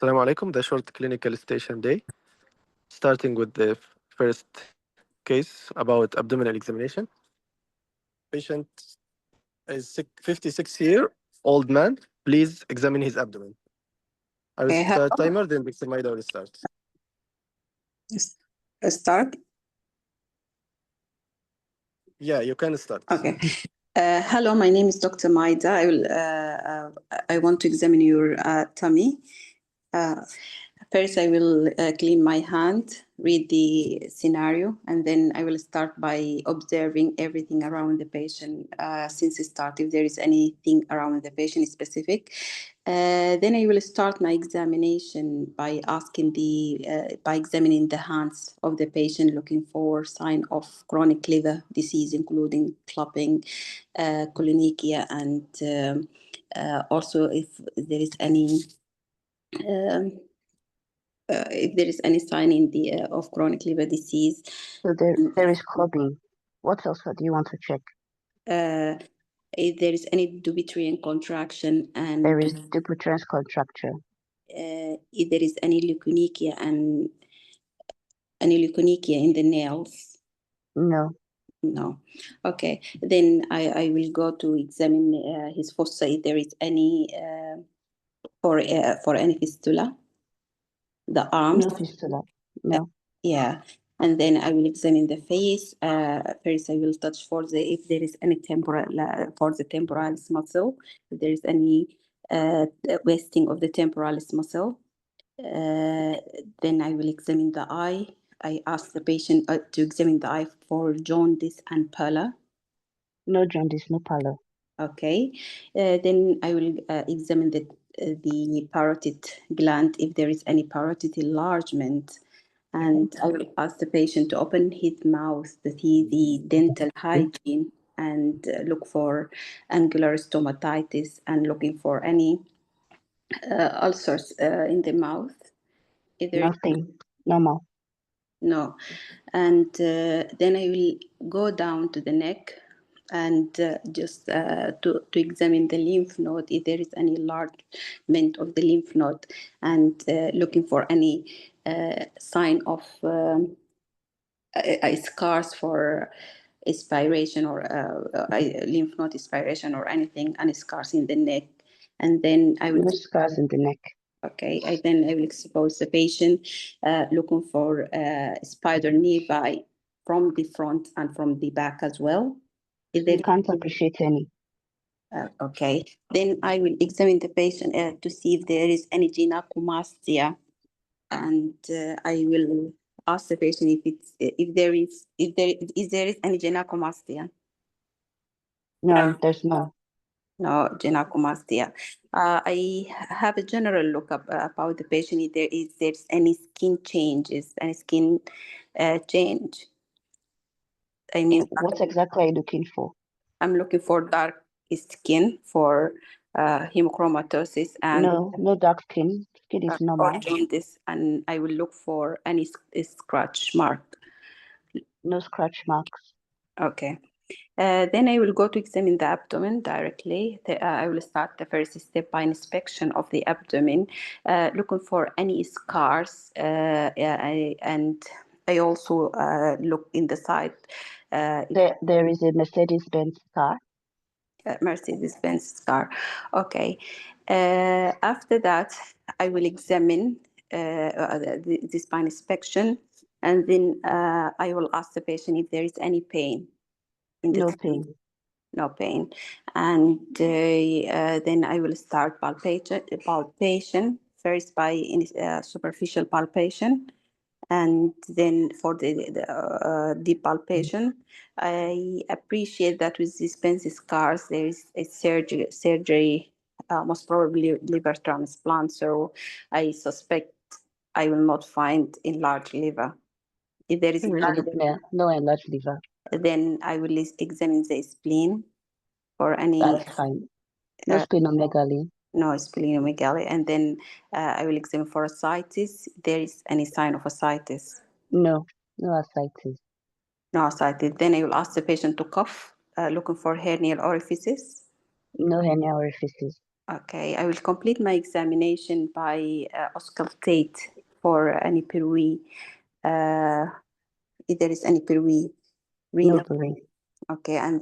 Assalamu alaikum. The short clinical station day, starting with the first case about abdominal examination. Patient is 56-year-old man. Please examine his abdomen. I will Okay, start hello. timer, then Dr. Maida will start. Start. Yeah, you can start. Okay. Hello, my name is Dr. Maida. I want to examine your tummy. First, I will clean my hand, read the scenario, and then I will start by observing everything around the patient since the start, if there is anything around the patient specific. Then I will start my examination by by examining the hands of the patient, looking for sign of chronic liver disease, including clumping, colinekia, and also if there is any sign in the of chronic liver disease. So there is clubbing. What else do you want to check? If there is any dubitarian contraction, and There is dubitarian contracture. if there is any leukonychia in the nails. No. Okay. Then I will go to examine his fossa if there is any for any fistula. The arms. No fistula. No. Yeah. And then I will examine the face. First, I will touch if there is any for the temporalis muscle, if there is any wasting of the temporalis muscle. Then I will examine the eye. I ask the patient to examine the eye for jaundice and pallor. No jaundice, no pallor. Okay. Then I will examine the parotid gland if there is any parotid enlargement. And I will ask the patient to open his mouth to see the dental hygiene and look for angular stomatitis and looking for any ulcers in the mouth. Nothing. Normal. No. And then I will go down to the neck and just to examine the lymph node, if there is any enlargement of the lymph node, and looking for any sign of scars for aspiration or lymph node aspiration or anything, any scars in the neck. And then I will... No scars in the neck. Okay, I will expose the patient looking for spider nearby from the front and from the back as well. You can't appreciate any. Okay, then I will examine the patient to see if there is any gynecomastia, and I will ask the patient if there is any gynecomastia. No, there's none. No gynecomastia. I have a general look up about the patient if there's any skin changes, any skin change. I mean, what exactly are you looking for? I'm looking for dark skin, for hemochromatosis, and no dark skin. Skin is normal. And I will look for any scratch mark. No scratch marks. Okay. Then I will go to examine the abdomen directly. I will start the first step by inspection of the abdomen, looking for any scars, and I also look in the side. There is a Mercedes-Benz scar. Mercedes-Benz scar. Okay. After that, I will examine the spine inspection, and then I will ask the patient if there is any pain. No pain. No pain. And then I will start palpation first by superficial palpation. And then for the deep palpation, I appreciate that with these Benz scars, there is a surgery, most probably liver transplant. So I suspect I will not find enlarged liver. If there is no enlarged liver, then I will examine the spleen for any... That's fine. No splenomegaly. No splenomegaly. And then I will examine for ascites. There is any sign of ascites? No ascites. No ascites. Then I will ask the patient to cough, looking for hernial orifices. No hernial orifices. Okay, I will complete my examination by auscultate for any puree. If there is any puree, No renal. worry. Okay, and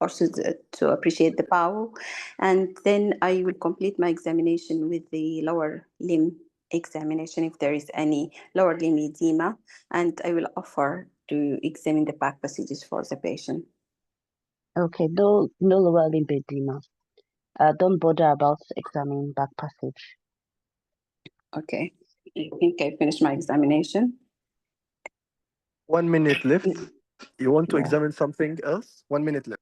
also to appreciate the bowel. And then I will complete my examination with the lower limb examination if there is any lower limb edema, and I will offer to examine the back passages for the patient. Okay, no lower limb edema. Don't bother about examining back passage. Okay, I think I finished my examination. 1 minute left. You want to Yeah. examine something else? 1 minute left.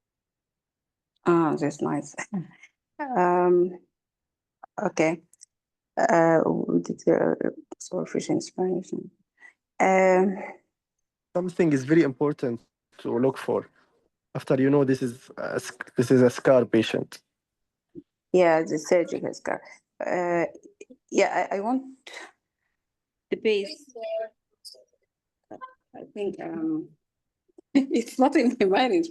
Ah, that's nice. Okay. Superficial explanation. Something is very important to look for. After you know this is a scar patient. Yeah, the surgical scar. Yeah, I want the base. I think it's not in my mind.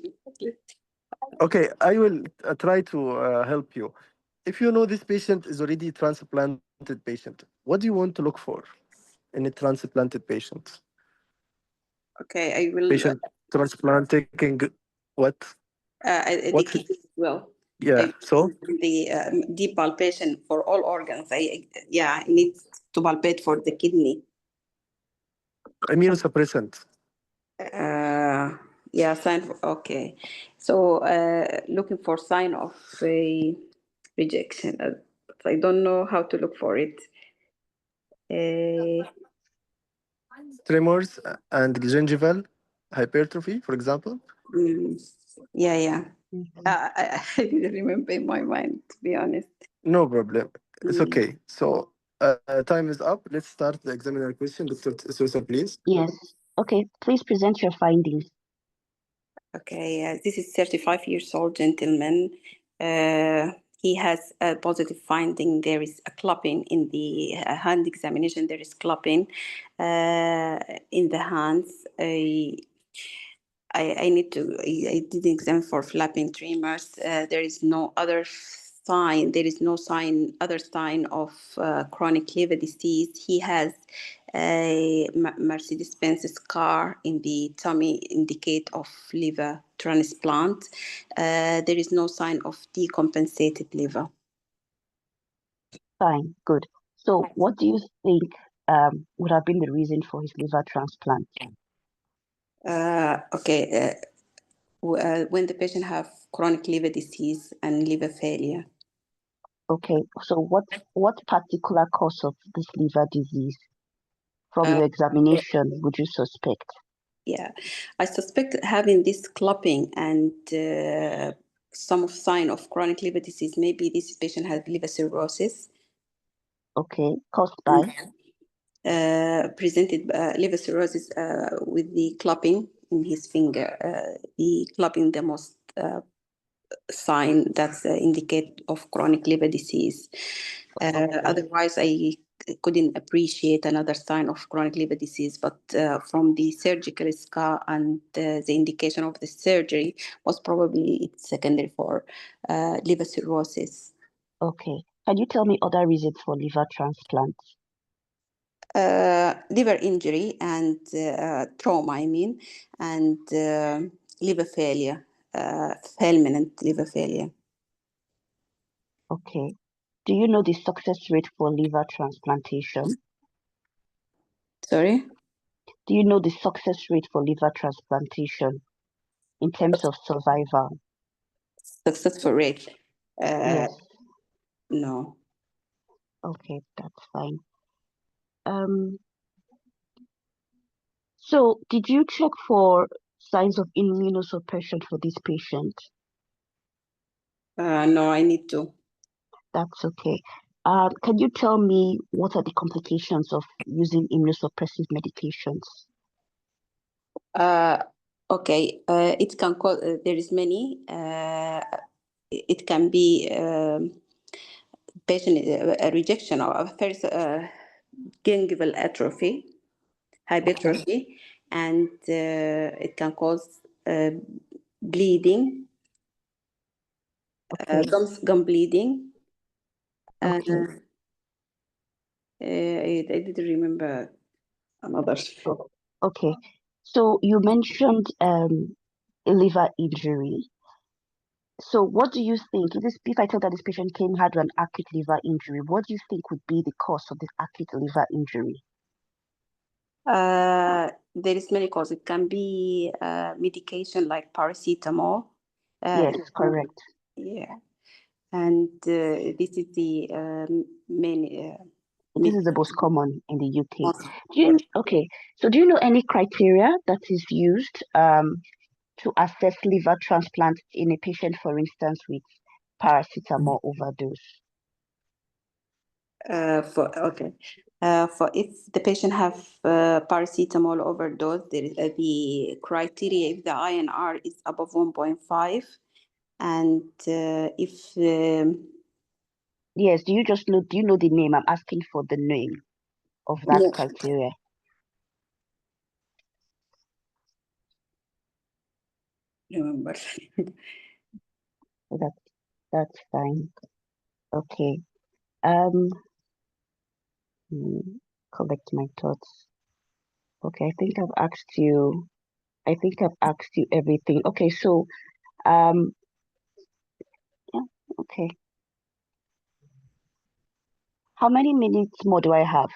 Okay, I will try to help you. If you know this patient is already transplanted patient, what do you want to look for in a transplanted patient? Okay, I will. Patient transplanting what? The What? kidney as well. Yeah. So The deep palpation for all organs. I need to palpate for the kidney. immunosuppressant. Yeah, sign for, okay. So looking for sign of a rejection. I don't know how to look for it. Tremors and gingival hypertrophy, for example. Yeah. Mhm. I didn't remember in my mind, to be honest. No problem. It's Mm. okay. So time is up. Let's start the examiner question. Dr. Sousa, please. Yes. Okay, please present your findings. Okay, this is 35 years old gentleman. He has a positive finding. There is a clumping in the hand examination. There is clumping in the hands. I need to. I did examine for flapping tremors. There is no other sign. There is no sign. Other sign of chronic liver disease. He has a Mercedes-Benz scar in the tummy, indicate of liver transplant. There is no sign of decompensated liver. Fine, good. So what do you think would have been the reason for his liver transplant? Okay. When the patient have chronic liver disease and liver failure. Okay, so what particular cause of this liver disease from your examination would you suspect? Yeah, I suspect having this clumping and some sign of chronic liver disease. Maybe this patient has liver cirrhosis. Okay, caused by? Presented liver cirrhosis with the clumping in his finger. The clumping, the most sign that's indicate of chronic liver disease. Otherwise, I couldn't appreciate another sign of chronic liver disease, but from the surgical scar and the indication of the surgery, most probably it's secondary for liver cirrhosis. Okay, can you tell me other reasons for liver transplant? Liver injury and trauma, and liver failure, fulminant liver failure. Okay, do you know the success rate for liver transplantation? Sorry? Do you know the success rate for liver transplantation in terms of survival? Successful rate? Yes. No. Okay, that's fine. So did you check for signs of immunosuppression for this patient? No, I need to. That's okay. Can you tell me what are the complications of using immunosuppressive medications? Okay, it can cause, there is many. It can be patient a rejection or first gingival atrophy, hypertrophy, and it can cause bleeding. Okay. gum bleeding. Okay. I didn't remember another. Oh, okay. So you mentioned liver injury. So what do you think, if I tell that this patient came had an acute liver injury, what do you think would be the cause of this acute liver injury? There is many causes. It can be medication like paracetamol. Yes, correct. Yeah, and this is the main. This is the most common in the UK. most- So do you know any criteria that is used to assess liver transplant in a patient, for instance, with paracetamol overdose? For if the patient have paracetamol overdose, there is the criteria if the INR is above 1.5, and if Yes, do you know the name? I'm asking for the name of that yeah, criteria. remember. So that's fine. Okay. Um, collect my thoughts. Okay, I think I've asked you. I think I've asked you everything. Okay, so yeah, okay. How many minutes more do I have?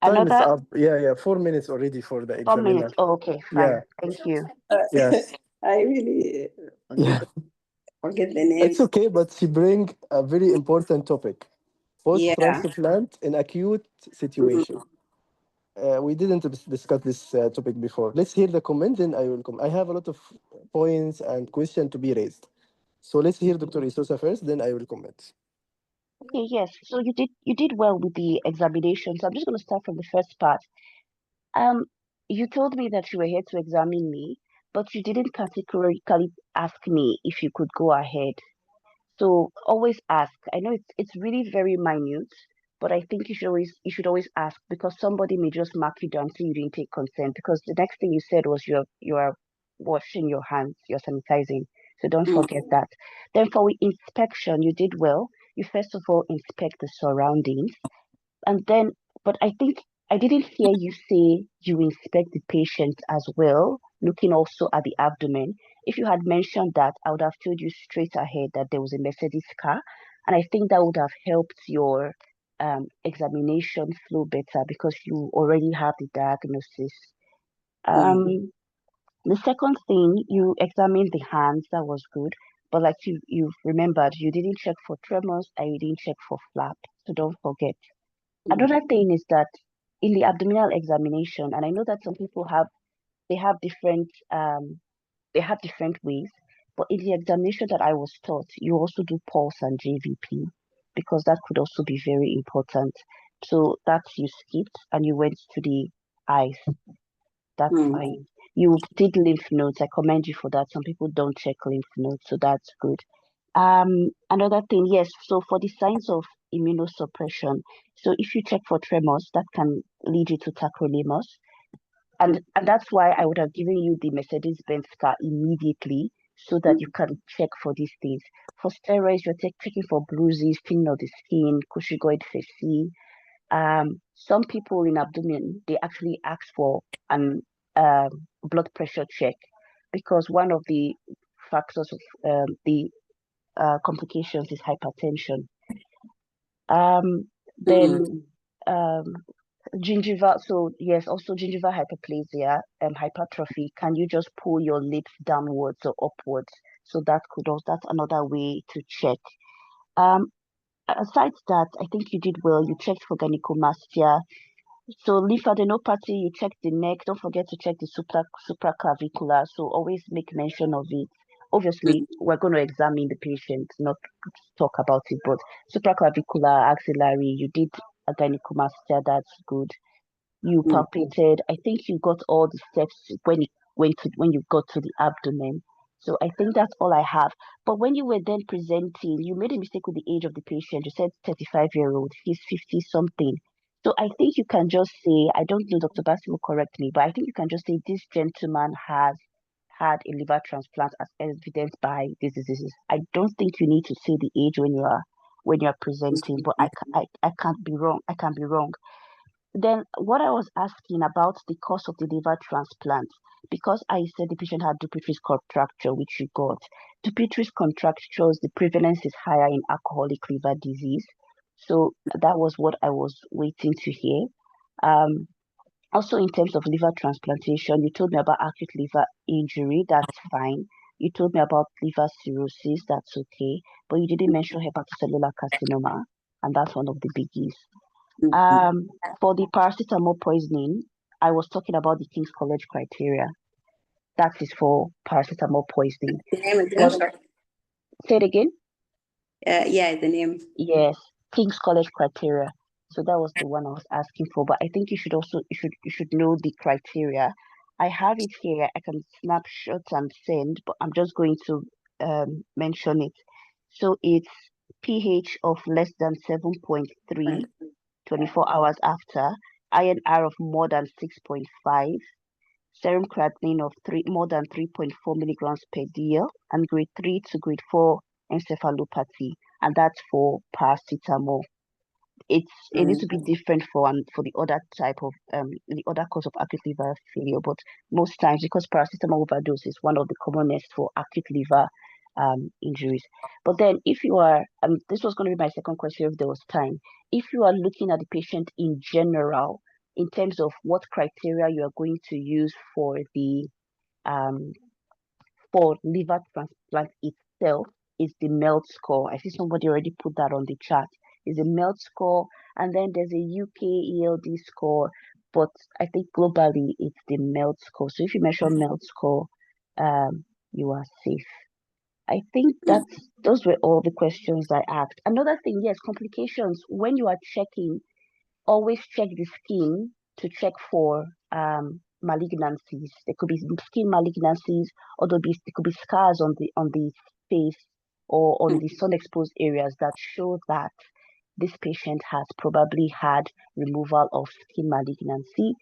Time is Another up. Yeah, 4 minutes already for the 4 examiner. minutes. Oh, okay, Yeah, fine. Thank you. yes, I really yeah. forget the It's names. okay, but she bring a very important topic: Yeah. post-transplant in acute situation. We didn't discuss this topic before. Let's hear the comment, then I will come. I have a lot of points and questions to be raised. So let's hear Dr. Isosa first, then I will comment. Okay, yes. So you did well with the examination. So I'm just going to start from the first part. Um, you told me that you were here to examine me, but you didn't categorically ask me if you could go ahead. So always ask. I know it's really very minute, but I think you should always ask, because somebody may just mark you down so you didn't take consent, because the next thing you said was you are washing your hands, you're sanitizing. So don't Mm. forget that. Then for inspection, you did well. You first of all inspect the surroundings, and then, but I think I didn't hear you say you inspect the patient as well, looking also at the abdomen. If you had mentioned that, I would have told you straight ahead that there was a Mercedes car. And I think that would have helped your examination flow better, because you already have the diagnosis. Mm. Um, the second thing, you examined the hands, that was good. But like you've remembered, you didn't check for tremors and you didn't check for flap. So don't forget. Another thing is that in the abdominal examination, and I know that some people they have different ways, but in the examination that I was taught, you also do pulse and JVP, because that could also be very important. So that you skipped and you went to the eyes. That's Mm. fine. You did lymph nodes. I commend you for that. Some people don't check lymph nodes, so that's good. Another thing, yes, so for the signs of immunosuppression, so if you check for tremors, that can lead you to tacrolimus. And that's why I would have given you the Mercedes-Benz car immediately, so that you can check for these things. For steroids, you're checking for bruises, thinning of the skin, cushigoid facie. Some people in abdomen, they actually ask for an blood pressure check, because one of the factors of the complications is hypertension. Then gingival, so yes, also gingival hyperplasia, hypertrophy. Can you just pull your lips downwards or upwards? So that's another way to check. Aside that, I think you did well. You checked for gynecomastia. So lymphadenopathy, you check the neck. Don't forget to check the supraclavicular. So always make mention of it. Obviously, we're going to examine the patient, not talk about it. But supraclavicular, axillary, you did a gynecomastia. That's good. You palpated. I think you got all the steps when you got to the abdomen. So I think that's all I have. But when you were then presenting, you made a mistake with the age of the patient. You said 35-year-old. He's 50 something. So I think you can just say, I don't know, Dr. Bassi will correct me, but I think you can just say this gentleman has had a liver transplant as evidenced by these diseases. I don't think you need to say the age when you're presenting, but I can't be wrong. I can be wrong. Then what I was asking about the cause of the liver transplant, because I said the patient had Dupuytren's contracture, which you got. Dupuytren's contractures, the prevalence is higher in alcoholic liver disease. So that was what I was waiting to hear. Um, Also, in terms of liver transplantation, you told me about acute liver injury. That's fine. You told me about liver cirrhosis. That's okay. But you didn't mention hepatocellular carcinoma, and that's one of the biggies. Um, for the paracetamol poisoning, I was talking about the King's College criteria. That is for paracetamol poisoning. The name is But Richard. say it again. Yeah, the name. Yes, King's College criteria. So that was the one I was asking for. But I think you should also you should know the criteria. I have it here. I can snapshot and send, but I'm just going to mention it. So it's pH of less than 7.3, 24 hours after, INR of more than 6.5, serum creatinine of more than 3.4 milligrams per DL, and grade 3 to grade 4 encephalopathy, and that's for paracetamol. It needs to be different for the other type of the other cause of acute liver failure, but most times because paracetamol overdose is one of the commonest for acute liver injuries. But then if you are this was going to be my second question if there was time. If you are looking at the patient in general in terms of what criteria you are going to use um for liver transplant itself is the MELD score. I see somebody already put that on the chat. Is a MELD score, and then there's a UK ELD score, but I think globally it's the MELD score. So if you measure MELD score, you are safe. I think those were all the questions I asked. Another thing, yes, complications. When you are checking, always check the skin to check for malignancies. There could be skin malignancies, or there could be scars on the face or on the sun exposed areas that show that this patient has probably had removal of skin malignancy.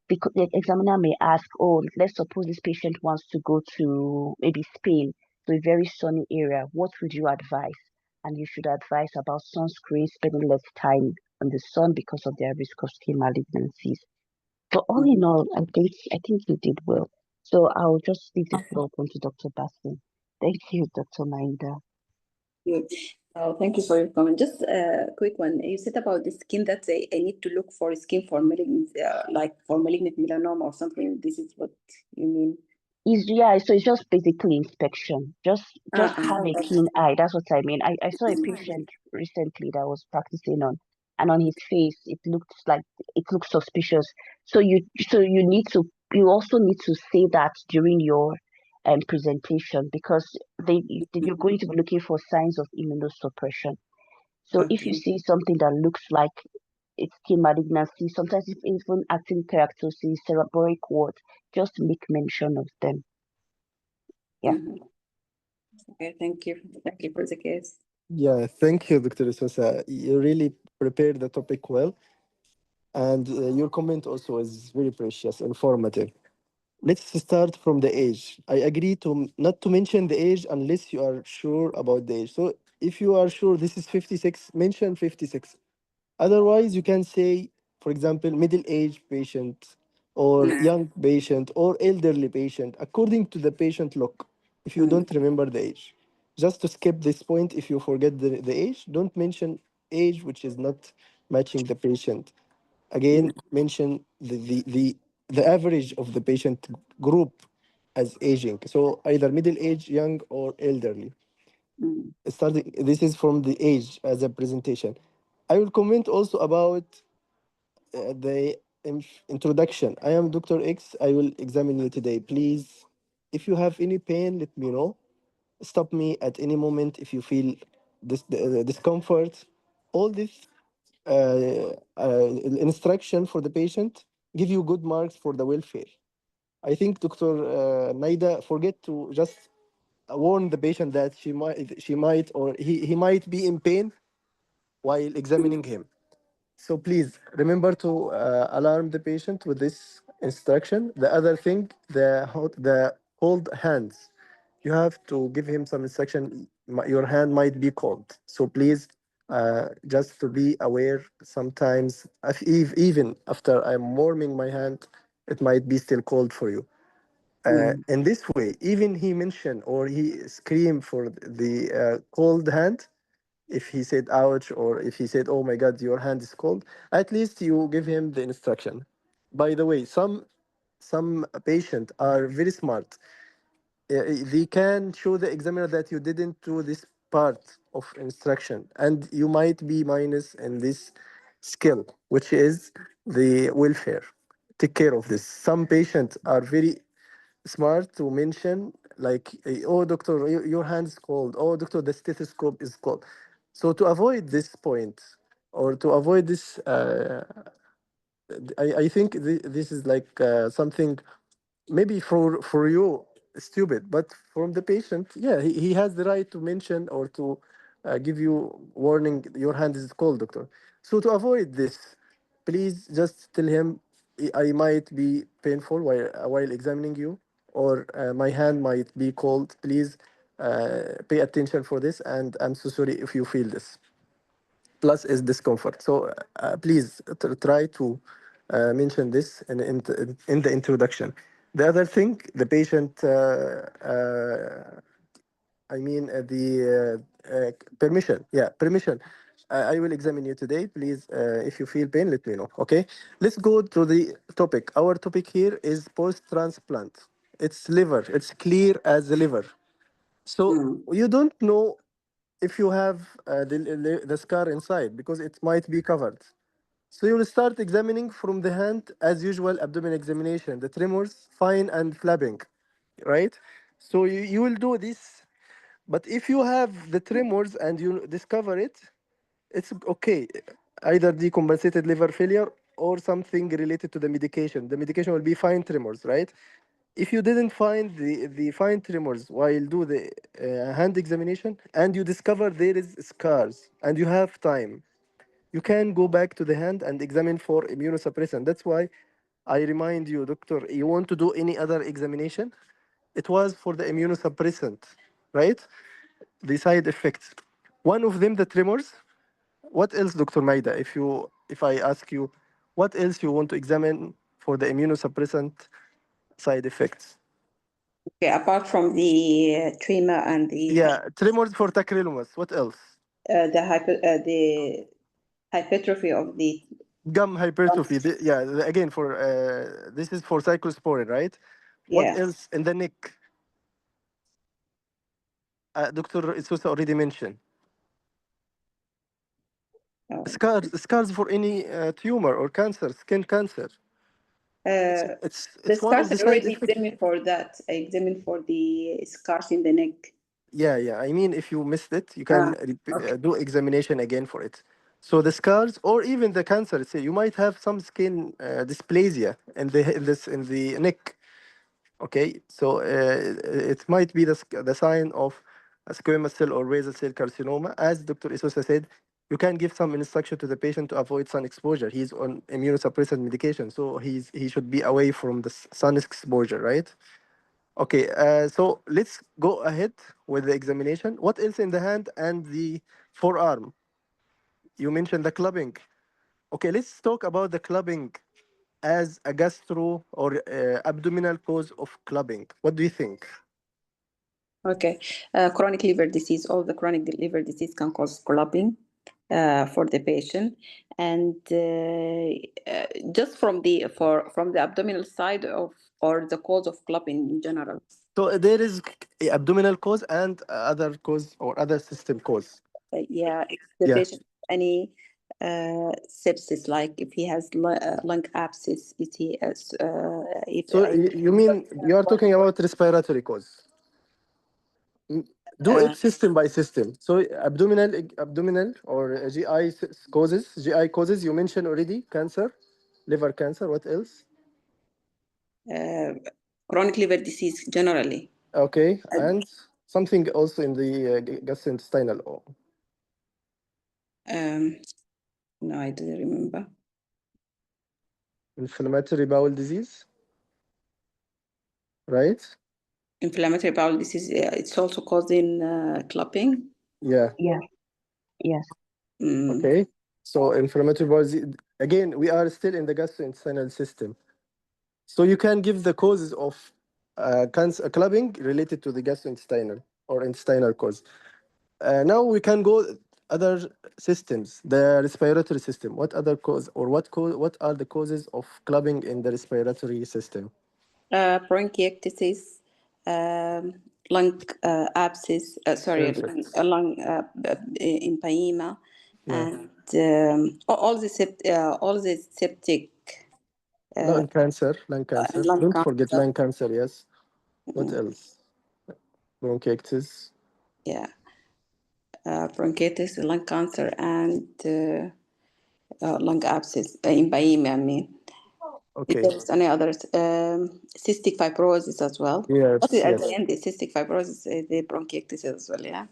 Because the examiner may ask, oh, let's suppose this patient wants to go to maybe Spain, to a very sunny area. What would you advise? And you should advise about sunscreen, spending less time on the sun because of their risk of skin malignancies. But all in all, I think you did well. So I'll just leave the floor open to Dr. Bassin. Thank you, Dr. Mainda. Good. Oh, thank you for your comment. Just a quick one. You said about the skin that I need to look for skin for malignant, like for malignant melanoma or something. This is what you mean? So it's just basically inspection. Just have a Okay. keen eye. That's what I mean. I saw a patient recently that I was practicing on, and on his face it looked suspicious. So you also need to say that during your presentation, because you're going to be looking for signs of immunosuppression. So if you Okay. see something that looks like it's skin malignancy, sometimes it's even actin keratosis, cerebroic wart, just make mention of them. Yeah. Mhm. Okay, thank you. Thank you for the case. Yeah, thank you, Dr. Sosa. You really prepared the topic well, and your comment also is very precious, informative. Let's start from the age. I agree to not to mention the age unless you are sure about the age. So if you are sure this is 56, mention 56. Otherwise, you can say, for example, middle-aged patient or young patient or elderly patient, according to the patient look, if you don't remember the age. Just to skip this point, if you forget the age, don't mention age which is not matching the patient. Again, mention the average of the patient group as aging. So either middle age, young, or elderly. Starting, this is from the age as a presentation. I will comment also about the introduction. I am Dr. X. I will examine you today. Please, if you have any pain, let me know. Stop me at any moment if you feel discomfort. All this instruction for the patient give you good marks for the welfare. I think Dr. Naida forget to just warn the patient that she might or he might be in pain while examining him. So please remember to alarm the patient with this instruction. The other thing, the cold hands, you have to give him some instruction. Your hand might be cold, so please, just to be aware. Sometimes, even after I'm warming my hand, it might be still cold for you. In this way, even he mentioned or he screamed for the cold hand, if he said ouch or if he said, oh my god, your hand is cold, at least you give him the instruction. By the way, some patients are very smart. They can show the examiner that you didn't do this part of instruction, and you might be minus in this skill, which is the welfare. Take care of this. Some patients are very smart to mention, like, oh doctor, your hand is cold, oh doctor, the stethoscope is cold. So to avoid this point, or to avoid this, I think this is like something maybe for you stupid, but from the patient, yeah, he has the right to mention or to give you warning, your hand is cold, doctor. So to avoid this, please just tell him, I might be painful while examining you, or my hand might be cold, please pay attention for this, and I'm so sorry if you feel this. Plus is discomfort. So please try to mention this in the introduction. The other thing, the patient, I mean, permission. Yeah, permission. I will examine you today. Please, if you feel pain, let me know. Okay. Let's go to the topic. Our topic here is post-transplant. It's liver. It's clear as the liver. So you don't know if you have the scar inside because it might be covered. So you will start examining from the hand as usual, abdomen examination, the tremors, fine and flapping, right? So you will do this, but if you have the tremors and you discover it, it's okay. Either decompensated liver failure or something related to the medication. The medication will be fine tremors, right? If you didn't find the fine tremors while do the hand examination and you discover there is scars and you have time, you can go back to the hand and examine for immunosuppressant. That's why I remind you, doctor, you want to do any other examination? It was for the immunosuppressant, right? The side effects. One of them, the tremors. What else, Dr. Maida? If I ask you, what else you want to examine for the immunosuppressant side effects? Okay, apart from the tremor and Yeah, tremors for tacrolimus. What else? the hypertrophy of the Gum hypertrophy. Again, for this is for cyclosporin, right? What yeah. else in the neck? Dr. Isusa already mentioned. Oh. Scars for any tumor or cancer, skin cancer. It's Uh, it's the it's one of scars the I side already effects. examined for that. I examined for the scars in the neck. Yeah. I mean, if you missed it, you Ah, can okay. do examination again for it. So the scars or even the cancer, say you might have some skin dysplasia in the neck. Okay, so it might be the sign of a squamous cell or basal cell carcinoma. As Dr. Isosa said, you can give some instruction to the patient to avoid sun exposure. He's on immunosuppressant medication, so he should be away from the sun exposure, right? Okay, so let's go ahead with the examination. What else in the hand and the forearm? You mentioned the clubbing. Okay, let's talk about the clubbing as a gastro or abdominal cause of clubbing. What do you think? Okay. Chronic liver disease, all the chronic liver disease can cause clubbing for the patient. And just from the abdominal side of or the cause of clubbing in general. So there is abdominal cause and other cause or other system cause. Yeah, if the Yeah. patient has any sepsis, like if he has lung abscess, if he has, So you mean you are talking about respiratory cause? Do uh, it system by system. So abdominal or GI causes. You mentioned already cancer, liver cancer. What else? uh, chronic liver disease generally. Okay, and something also in the gastrointestinal. Um, no, I don't remember. Inflammatory bowel disease, right? Inflammatory bowel disease, it's also causing clumping. Yeah. Yeah. Yes. Okay. So inflammatory bowel disease, again, we are still in the gastrointestinal system. So you can give the causes of cancer, clubbing related to the gastrointestinal or intestinal cause. Now we can go other systems, the respiratory system. What other cause or what are the causes of clubbing in the respiratory system? Bronchiectasis, lung abscess, Perfect. lung empyema, Yeah. and all the septic Lung cancer, lung cancer. lung Don't forget cancer. lung cancer, yes. What else? Bronchitis. Yeah, bronchitis, lung cancer, and lung abscess, empyema. I mean, if Okay. there's any others, cystic fibrosis as well. But Yes, at the yes. end, the cystic fibrosis, the bronchiectasis as well. Yeah,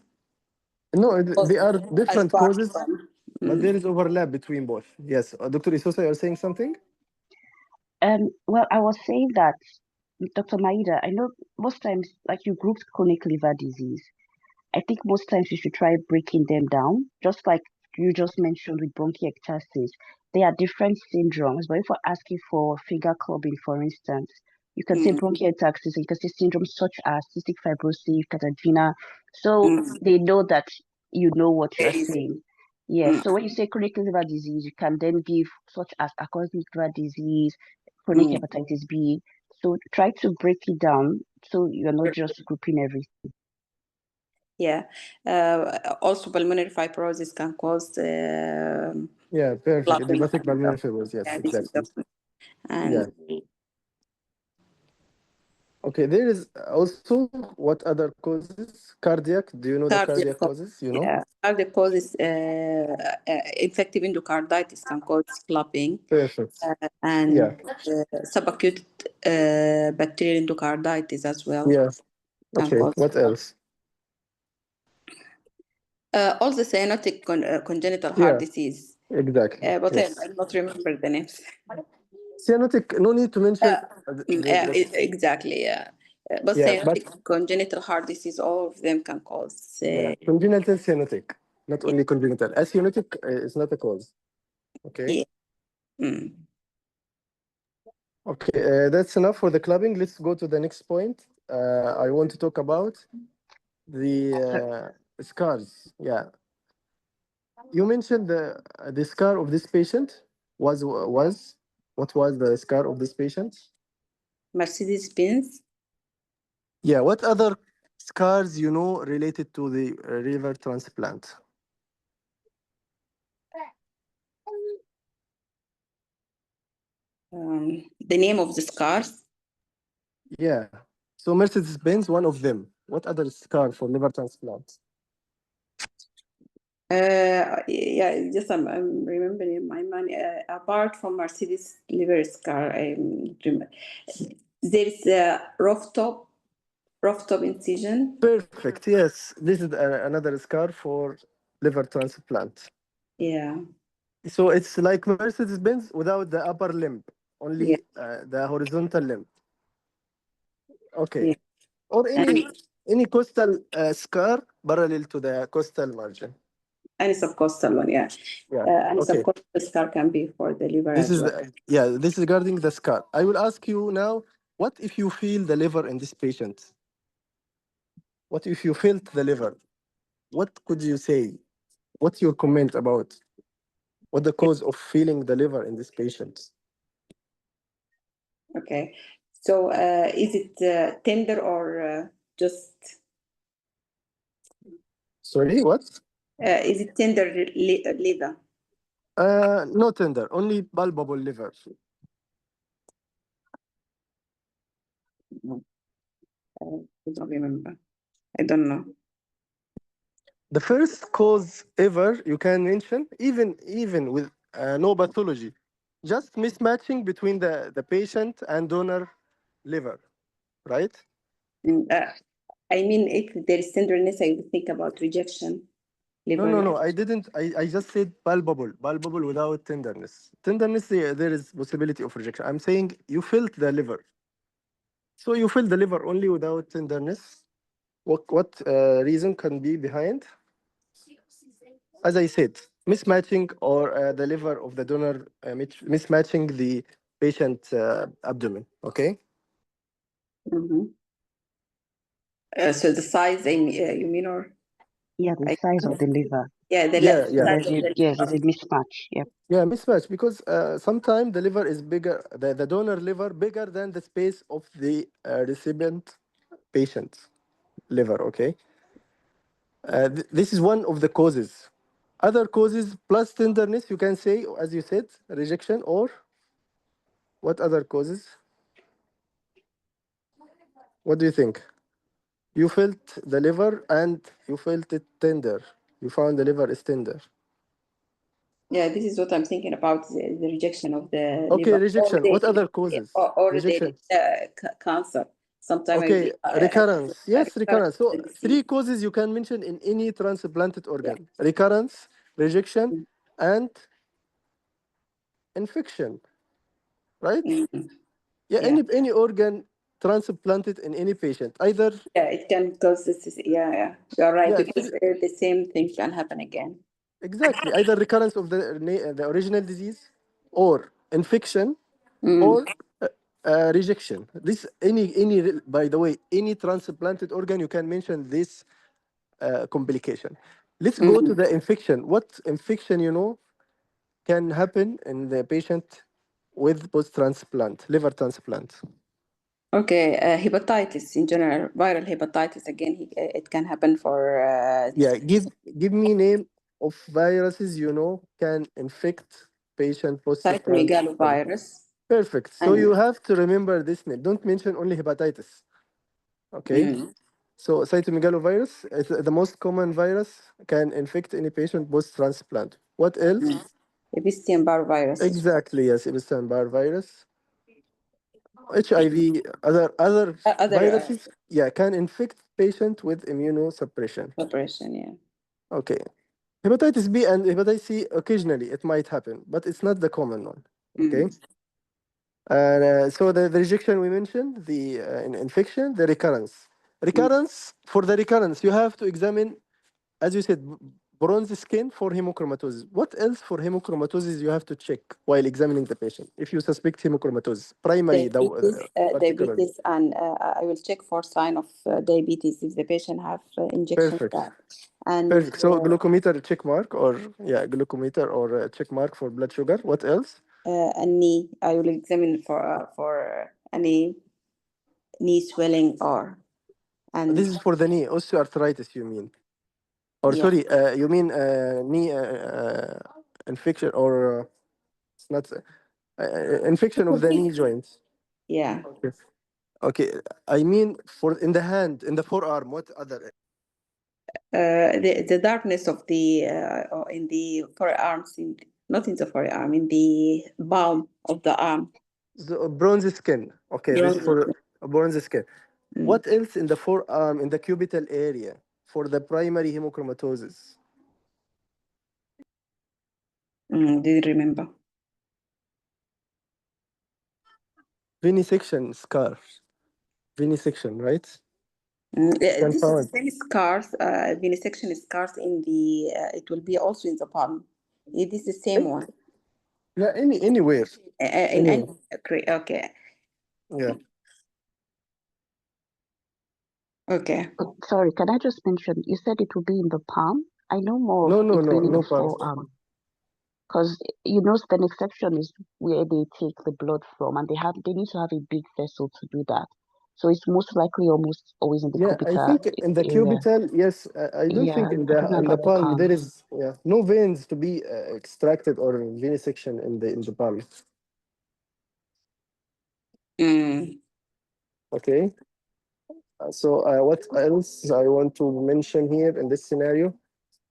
No, they are as different part causes, from. but there is overlap between both. Yes. Dr. Isosa, you're saying something? Well, I was saying that, Dr. Maida, I know most times, like you grouped chronic liver disease. I think most times you should try breaking them down, just like you just mentioned with bronchiectasis. They are different syndromes, but if we're asking for finger clubbing, for instance, you can say bronchiectasis, and you can say syndromes such as cystic fibrosis, Cartagena. So they know that you know what you're saying. Yes. So when you say chronic liver disease, you can then give such as acute liver disease, chronic hepatitis B. So try to break it down so you're not just grouping everything. Yeah. Also, pulmonary fibrosis can cause Yeah, perfect. clumping. Idiopathic pulmonary fibrosis. Yes, Yeah, this is exactly. and Yeah. Okay, there is also what other causes? Cardiac. Do you know the cardiac cardiac causes? You know? yeah, cardiac causes infective endocarditis can cause clumping, Perfect. and Yeah. subacute bacterial endocarditis as well Yeah. can Okay. cause. What else? Also, cyanotic congenital heart Yeah. disease, Exactly. but I Yes. not remember the names. Cyanotic. No need to mention Exactly, yeah. But yeah, but cyanotic congenital heart disease, all of them can cause. yeah, congenital cyanotic, not only congenital. Acyanotic is not a cause. Okay. Yeah. Mm. Okay. That's enough for the clubbing. Let's go to the next point. I want to talk about the scars. Yeah. You mentioned the scar of this patient was what was the scar of this patient? Mercedes-Benz. Yeah. What other scars you know related to the liver transplant? The name of the scars. Yeah. So Mercedes Benz, one of them. What other scar for liver transplant? Yeah, just I'm remembering in my mind. Apart from Mercedes liver scar, there is a rooftop incision. Perfect. Yes, this is another scar for liver transplant. Yeah, So it's like Mercedes Benz without the upper limb, yeah, only the horizontal limb. Okay. yeah. Or And any costal scar parallel to the costal margin. any subcostal one, yeah. Yeah. Any Okay. subcostal scar can be for the liver This as is well. this is regarding the scar. I will ask you now, what if you feel the liver in this patient? What if you felt the liver? What could you say? What's your comment about what the cause of feeling the liver in this patient? Okay. So is it tender or just Sorry, what? is it tender liver? No tender, only palpable liver. I don't remember. I don't know. The first cause ever you can mention, even with no pathology, just mismatching between the patient and donor liver, right? Mm, I mean, if there is tenderness, I would think about rejection, No, liver no, no. rejection. I didn't. I just said palpable without tenderness. Tenderness, there is possibility of rejection. I'm saying you felt the liver. So you fill the liver only without tenderness. What reason can be behind? As I said, mismatching or the liver of the donor mismatching the patient abdomen. Okay. Mhm. So the size, you mean, or Yeah, the I, size of the liver. yeah, the Yeah, yeah. size of the Yes, there's a mismatch. Yep. Yeah, mismatch because sometimes the liver is bigger, the donor liver bigger than the space of the recipient patient liver. Okay, this is one of the causes. Other causes plus tenderness, you can say, as you said, rejection or what other causes? What do you think? You felt the liver and you felt it tender. You found the liver is tender. Yeah, this is what I'm thinking about, the rejection of the Okay, liver, rejection. What other causes? or the Rejection. cancer. Sometimes Okay, recurrence. Yes, recurrence. So disease. three causes you can mention in any transplanted organ: recurrence, rejection, and infection. Right? Mhm. Yeah, Yeah, any organ transplanted in any patient, either yeah, it can cause this. Yeah, yeah, you're right, yeah, because the same thing can happen again. exactly, either recurrence of the original disease, or infection, Mm. or rejection. This by the way, any transplanted organ you can mention this complication. Let's go to Mm. the infection. What infection can happen in the patient with post transplant liver transplant? Okay, hepatitis in general, viral hepatitis again, it can happen for this Yeah, give me name of viruses can infect patient post transplant. cytomegalovirus. Perfect. So And you have to remember this name. Don't mention only hepatitis. Okay. mm, So cytomegalovirus is the most common virus, can infect any patient post transplant. What else? Epstein-Barr virus. Exactly, yes, Epstein-Barr virus. HIV, other Other viruses, yeah, can infect patient with immunosuppression. operation, yeah. Okay. Hepatitis B and hepatitis C, occasionally it might happen, but it's not the common one. Okay. Mm. And so the rejection we mentioned, the infection, the recurrence. Mm. Recurrence, for the recurrence, you have to examine, as you said, bronze skin for hemochromatosis. What else for hemochromatosis you have to check while examining the patient if you suspect hemochromatosis? Primary, particularly. Diabetes, and I will check for sign of diabetes if the patient have injection Perfect. site. And Perfect. So glucometer check mark, or yeah, glucometer or check mark for blood sugar. What else? a knee, I will examine for any knee swelling or This and is for the knee, osteoarthritis, you mean? Or yeah. sorry, you mean knee infection, or it's not infection of the knee joints. Yeah. Okay. Okay. I mean for in the hand, in the forearm. What other? The darkness of the or in the forearms, not in the forearm, in the palm of the arm. The bronze skin. Okay, this is Bronze. for bronze skin. Mm. What else in the forearm, in the cubital area for the primary hemochromatosis? Do you remember? Venesection scars. Venesection, right? Yeah, Can this is the found. same scars. Venesection scars in the. It will be also in the palm. It is the same one. Yeah, anywhere. In any. Anywhere. Okay. Yeah. Okay. Oh, sorry, can I just mention, you said it will be in the palm? I know more of No, no, it no, being in no the problem. forearm. Because splenic section is where they take the blood from, and they need to have a big vessel to do that. So it's most likely almost always in the Yeah, I cubital think in the area. cubital, yes. I don't Yeah, think in I don't know the about the palm palm. there is no veins to be extracted or venesection in the palm. Mm. Okay. So what else I want to mention here in this scenario?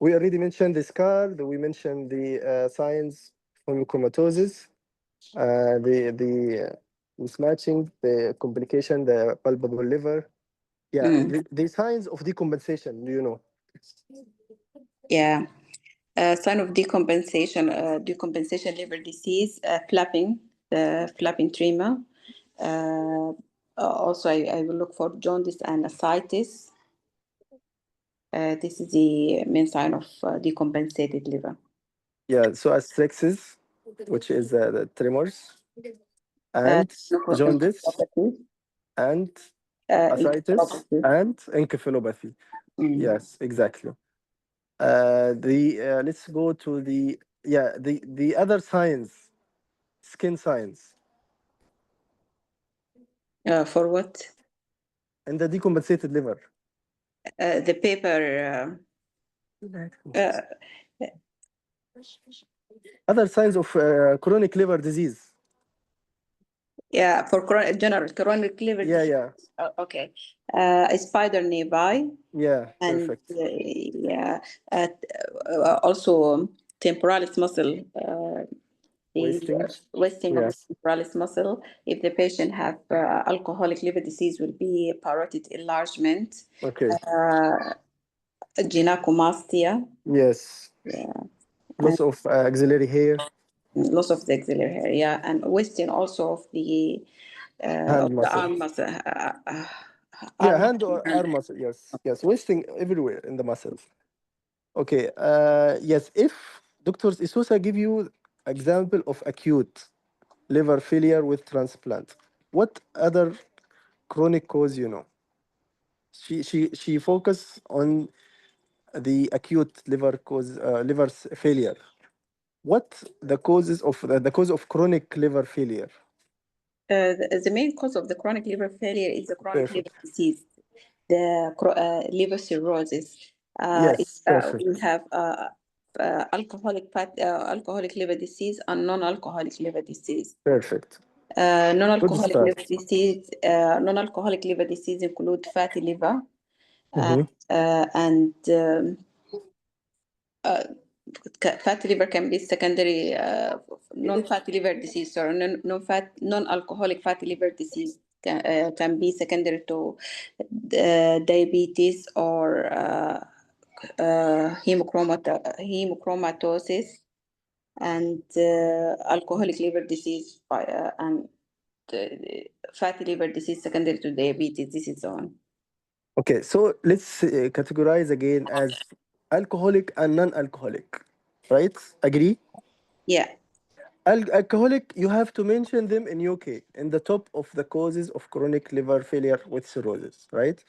We already mentioned the scar. We mentioned the signs of hemochromatosis, the mismatching, the complication, the palpable liver. Yeah, Mm. the signs of decompensation. Do you know? Yeah. Sign of decompensation liver disease, flapping, the flapping tremor, Also, I will look for jaundice and ascites. This is the main sign of decompensated liver. Yeah, so astrexis, which is the tremors, and jaundice, Encephalopathy, and ascites, encephalopathy. and encephalopathy. Yes, exactly. Let's go to the other signs, skin signs, For what? and the decompensated liver. The paper. Uh, Other signs of chronic liver disease. yeah, for general chronic liver Yeah, disease. yeah, Okay. A spider nearby, yeah. and Perfect. yeah, also temporalis muscle. The Wasting. wasting of the Yes. temporalis muscle. If the patient have alcoholic liver disease, will be parotid enlargement, Okay. gynecomastia, Yes. yeah, and Loss of axillary hair, loss of the axillary hair, yeah, and wasting also of hand the muscle. arm muscle, Yeah, arm hand or muscle. arm muscle. Yes, yes. Wasting everywhere in the muscles. Okay. Yes. If doctors Isusa give you example of acute liver failure with transplant, what other chronic cause you know? She focus on the acute liver cause, failure. What the causes of the cause of chronic liver failure? The main cause of the chronic liver failure is the chronic liver Perfect. disease, the liver cirrhosis. Yes, perfect. We have alcoholic liver disease and non-alcoholic liver disease. Perfect. Good Non-alcoholic start. liver disease. Non-alcoholic liver disease include fatty liver Mm-hmm. and fatty liver can be secondary. Non-fatty liver disease or non-alcoholic fatty liver disease can be secondary to diabetes or hemochromatosis and alcoholic liver disease and fatty liver disease secondary to diabetes. This is on. Okay, so let's categorize again as alcoholic and non-alcoholic, right? Agree? Yeah. Alcoholic, you have to mention them in UK in the top of the causes of chronic liver failure with cirrhosis, right?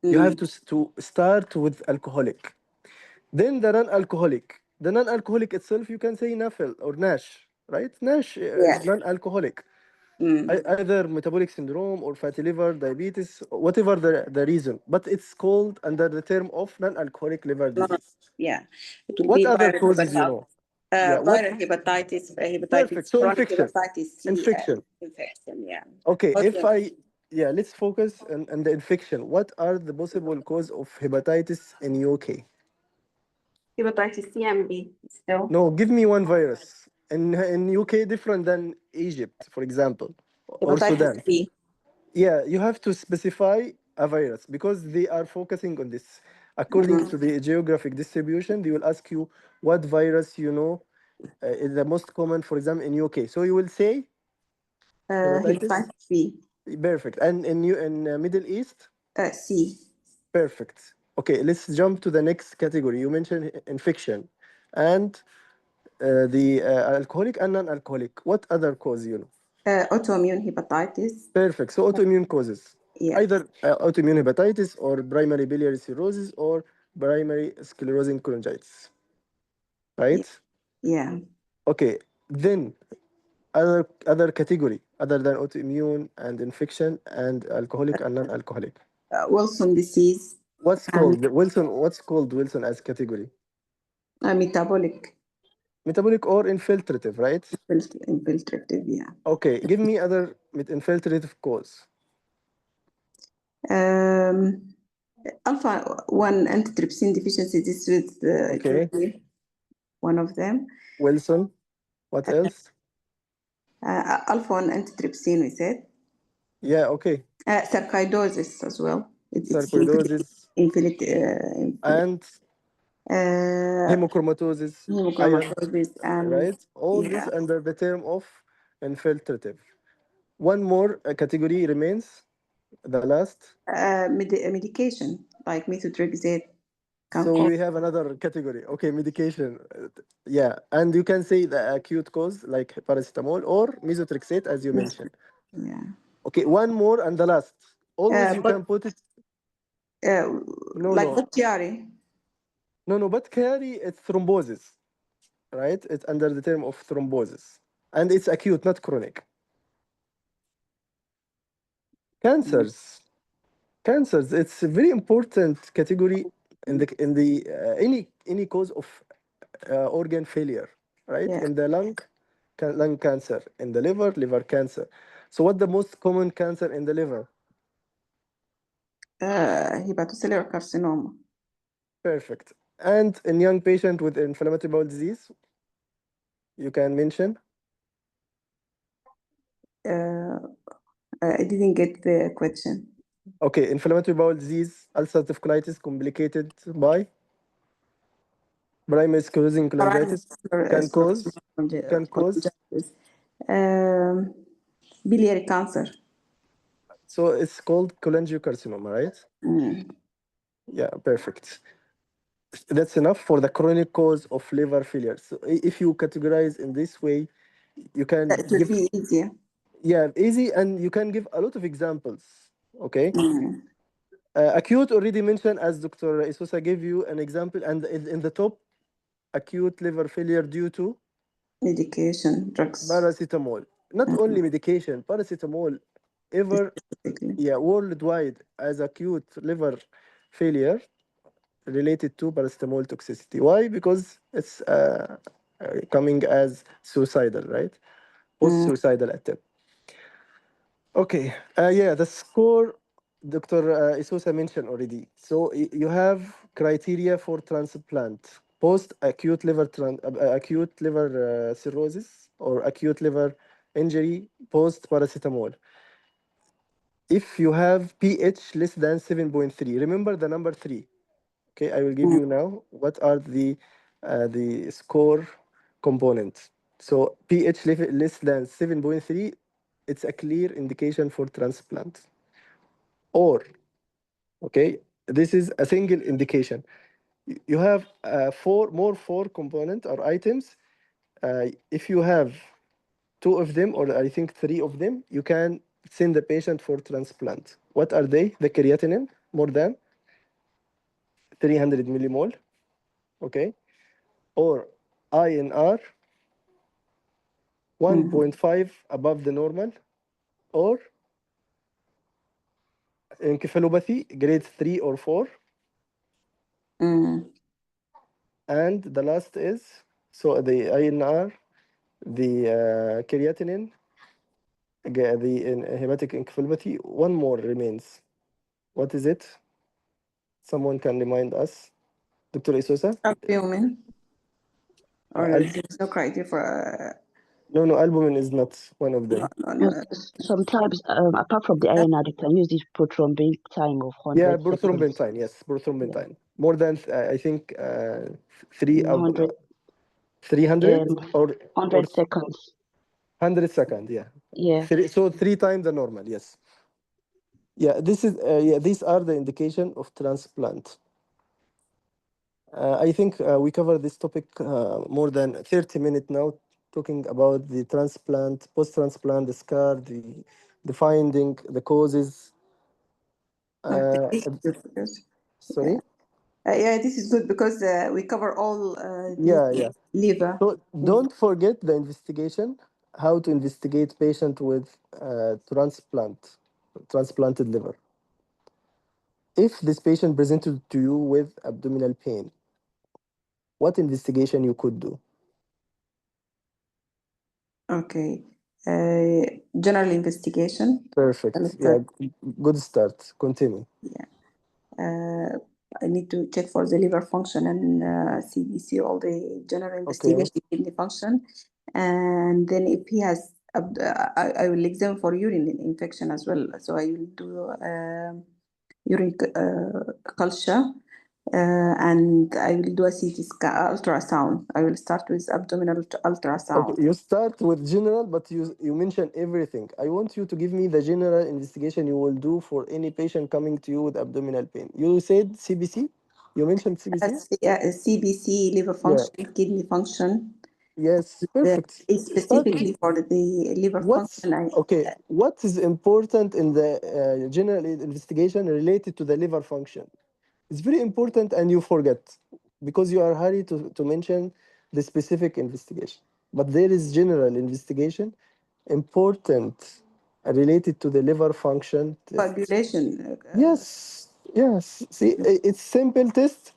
You have to start with alcoholic. Then the non-alcoholic. The non-alcoholic itself, you can say NAFL or NASH, right? NASH Yeah. is non-alcoholic. Mm. Either metabolic syndrome or fatty liver, diabetes, whatever the reason. But it's called under the term of non-alcoholic liver No, disease. yeah, it will What be other viral causes you hepatitis, know? Yeah, what? Perfect. So chronic infection. hepatitis C Infection. infection. Yeah. Okay, Okay. yeah, let's focus on the infection. What are the possible cause of hepatitis in UK? Hepatitis C and B still. No, give me one virus. In UK, different than Egypt, for example, or Hepatitis Sudan. B. Yeah, you have to specify a virus because they are focusing on this. According to the geographic distribution, they will ask you what virus you know is the most common, for example, in UK. So you will say hepatitis. Hepatitis B. Perfect. And in Middle East, C. perfect. Okay, let's jump to the next category. You mentioned infection and the alcoholic and non-alcoholic. What other cause you know? Autoimmune hepatitis. Perfect. So autoimmune causes, Yeah. either autoimmune hepatitis or primary biliary cirrhosis or primary sclerosing cholangitis, Yeah. right? Yeah. Okay. Then other category other than autoimmune and infection and alcoholic and non-alcoholic. Wilson disease What's and called Wilson? What's called Wilson as category? metabolic Metabolic or infiltrative, right? infiltrative. Yeah. Okay. Give me other infiltrative cause. Um, alpha 1 antitrypsin deficiency. This is it will Okay. be one of them. Wilson. What else? Alpha 1 antitrypsin, we said. Yeah. Okay. Sarcoidosis as well. It's Sarcoidosis and uh, hemochromatosis, iron, hemochromatosis and right? All this yeah. under the term of infiltrative. One more category remains. The last. Medication like methotrexate can So cause. we have another category. Okay, medication. Yeah, and you can say the acute cause like paracetamol or methotrexate as you mentioned. Yeah. Okay, one more and the last. Always you But can put it. No, like no, Bacchiari. no. But carry it's thrombosis, right? It's under the term of thrombosis, and it's acute, not chronic. Cancers. Cancers. It's a very important category in the any cause of organ failure, right? Yeah. In the lung, lung cancer. In the liver, liver cancer. So what the most common cancer in the liver? Hepatocellular carcinoma. Perfect. And in young patient with inflammatory bowel disease, you can mention. Uh, I didn't get the question. Okay, inflammatory bowel disease, ulcerative colitis complicated by primary sclerosing cholangitis can cause Cholangitis. Biliary cancer. so it's called cholangiocarcinoma, right? Mm. Yeah, perfect. That's enough for the chronic cause of liver failure. So if you categorize in this way, you can It will give, be easier. yeah, easy, and you can give a lot of examples. Okay. Mm. Acute already mentioned, as Dr. Isusa gave you an example, and in the top, acute liver failure due to Medication, drugs. paracetamol. Not only medication, paracetamol ever, Specifically. yeah, worldwide as acute liver failure related to paracetamol toxicity. Why? Because it's coming as suicidal, right? Post-suicidal attempt. Okay. Yeah, the score Dr. Isusa mentioned already. So you have criteria for transplant: post-acute acute liver cirrhosis or acute liver injury, post-paracetamol. If you have pH less than 7.3, remember the number 3. Okay, I will give you now what are the score components. So pH less than 7.3, it's a clear indication for transplant. Or, okay, this is a single indication. You have four component or items. If you have two of them, or I think three of them, you can send the patient for transplant. What are they? The creatinine, more than 300 millimole, okay? Or INR, 1.5 above the normal, or encephalopathy, grade 3 or 4. Mm. And the last is, so the INR, the creatinine, the hepatic encephalopathy, one more remains. What is it? Someone can remind us. Dr. Isosa? Albumin. Or Al- there's no criteria for. no, albumin is not one of them. No. Sometimes, apart from the INR, you can use this prothrombin time of 100 Yeah, seconds. prothrombin, yes, prothrombin. More than, I think, 100, 300 or 100 seconds. 100 seconds, yeah. Yeah. So 3 times the normal, yes. Yeah, this is yeah. These are the indication of transplant. I think we covered this topic more than 30 minutes now, talking about the transplant, post-transplant, the scar, the finding, the causes. Okay. Because, Sorry. yeah, this is good because we cover all Yeah, the yeah. liver. So don't forget the investigation. How to investigate patient with transplanted liver. If this patient presented to you with abdominal pain, what investigation you could do? Okay. General investigation. Perfect. Yeah, good start. Continue. Yeah. I need to check for the liver function and CBC, all the general Okay. investigation, kidney function. And then if he has, I will examine for urine infection as well. So I will do urine culture And I will do a CT scan, ultrasound. I will start with abdominal ultrasound. Okay, you start with general, but you mention everything. I want you to give me the general investigation you will do for any patient coming to you with abdominal pain. You said CBC? You mentioned CBC? CBC, liver Yeah. function, kidney function. Yes, perfect. Start with Specifically for the liver what's function, okay. What is important in the general investigation related to the liver function? It's very important, and you forget because you are hurried to mention the specific investigation. But there is general investigation important related to the liver function test. coagulation. Yes, yes. See, it's simple test.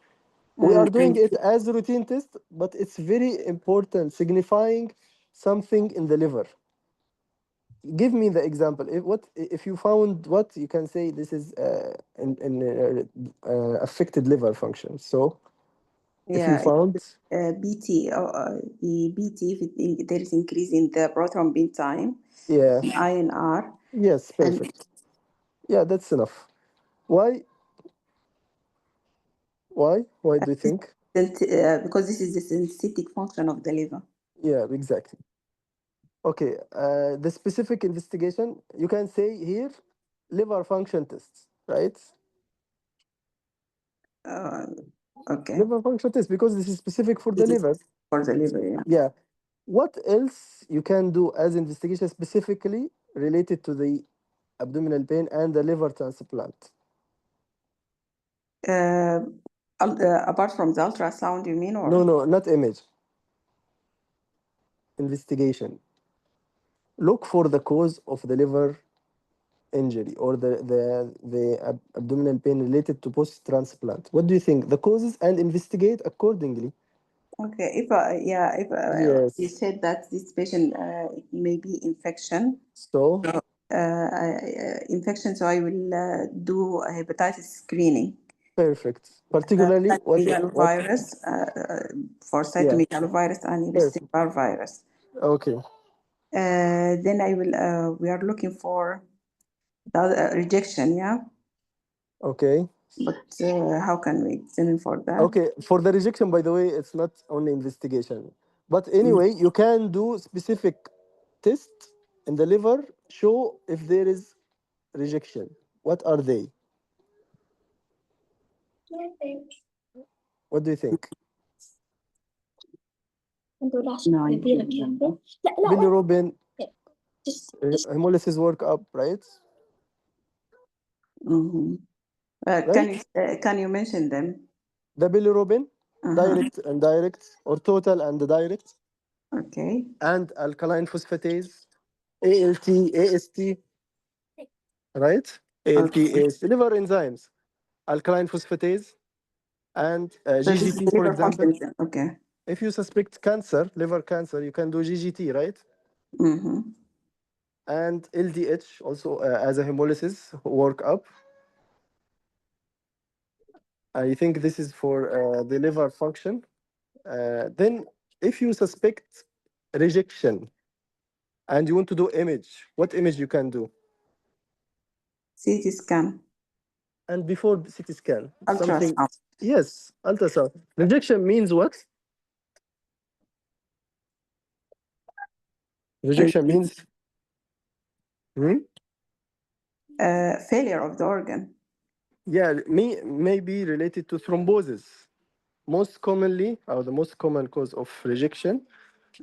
We are doing Mm, it as a routine test, but it's very important, signifying something in the liver. Give me the example. If you found what you can say this is affected liver function. So if you yeah, found BT, the BT, if there is increase in the prothrombin time, yeah, INR, yes, and perfect. Yeah, that's enough. Why? Why do you think? because this is the synthetic function of the liver. Yeah, exactly. Okay, the specific investigation you can say here liver function tests, right? Uh, okay, Liver function test because this is specific for the this is liver. for the liver. Yeah. Yeah. What else you can do as investigation specifically related to the abdominal pain and the liver transplant? Uh, Apart from the ultrasound, you mean, or No, no, not image. Investigation. Look for the cause of the liver injury or the abdominal pain related to post transplant. What do you think? The causes and investigate accordingly. okay? If you Yes. said that this patient may be infection, So infection, so I will do a hepatitis screening. perfect. Particularly what? Cytomegalovirus, for Yeah. cytomegalovirus and Perfect. Epstein-Barr virus. Okay. Then I will. We are looking for the rejection. Yeah, Okay. but how can we examine for that? Okay, for the rejection, by the way, it's not only investigation. But Mm. anyway, you can do specific test in the liver, show if there is rejection. What are they? What do you think? No, I don't know. Bilirubin, hemolysis workup, right? Mhm. Right? Can you mention them? The bilirubin, Uh-huh. direct and direct, or total and direct, Okay. and alkaline phosphatase, ALT, AST, right? ALT, Okay. AST, liver enzymes, alkaline phosphatase, and So this is GGT, the for liver example. function. Okay. If you suspect cancer, liver cancer, you can do GGT, right? Mm-hmm. And LDH also as a hemolysis workup. I think this is for the liver function. Then, if you suspect rejection and you want to do image, what image you can do? CT scan, And before CT scan, something, ultrasound. yes, ultrasound. Rejection means what? Uh, Rejection means hmm? Failure of the organ. Yeah, may be related to thrombosis. Most commonly, or the most common cause of rejection,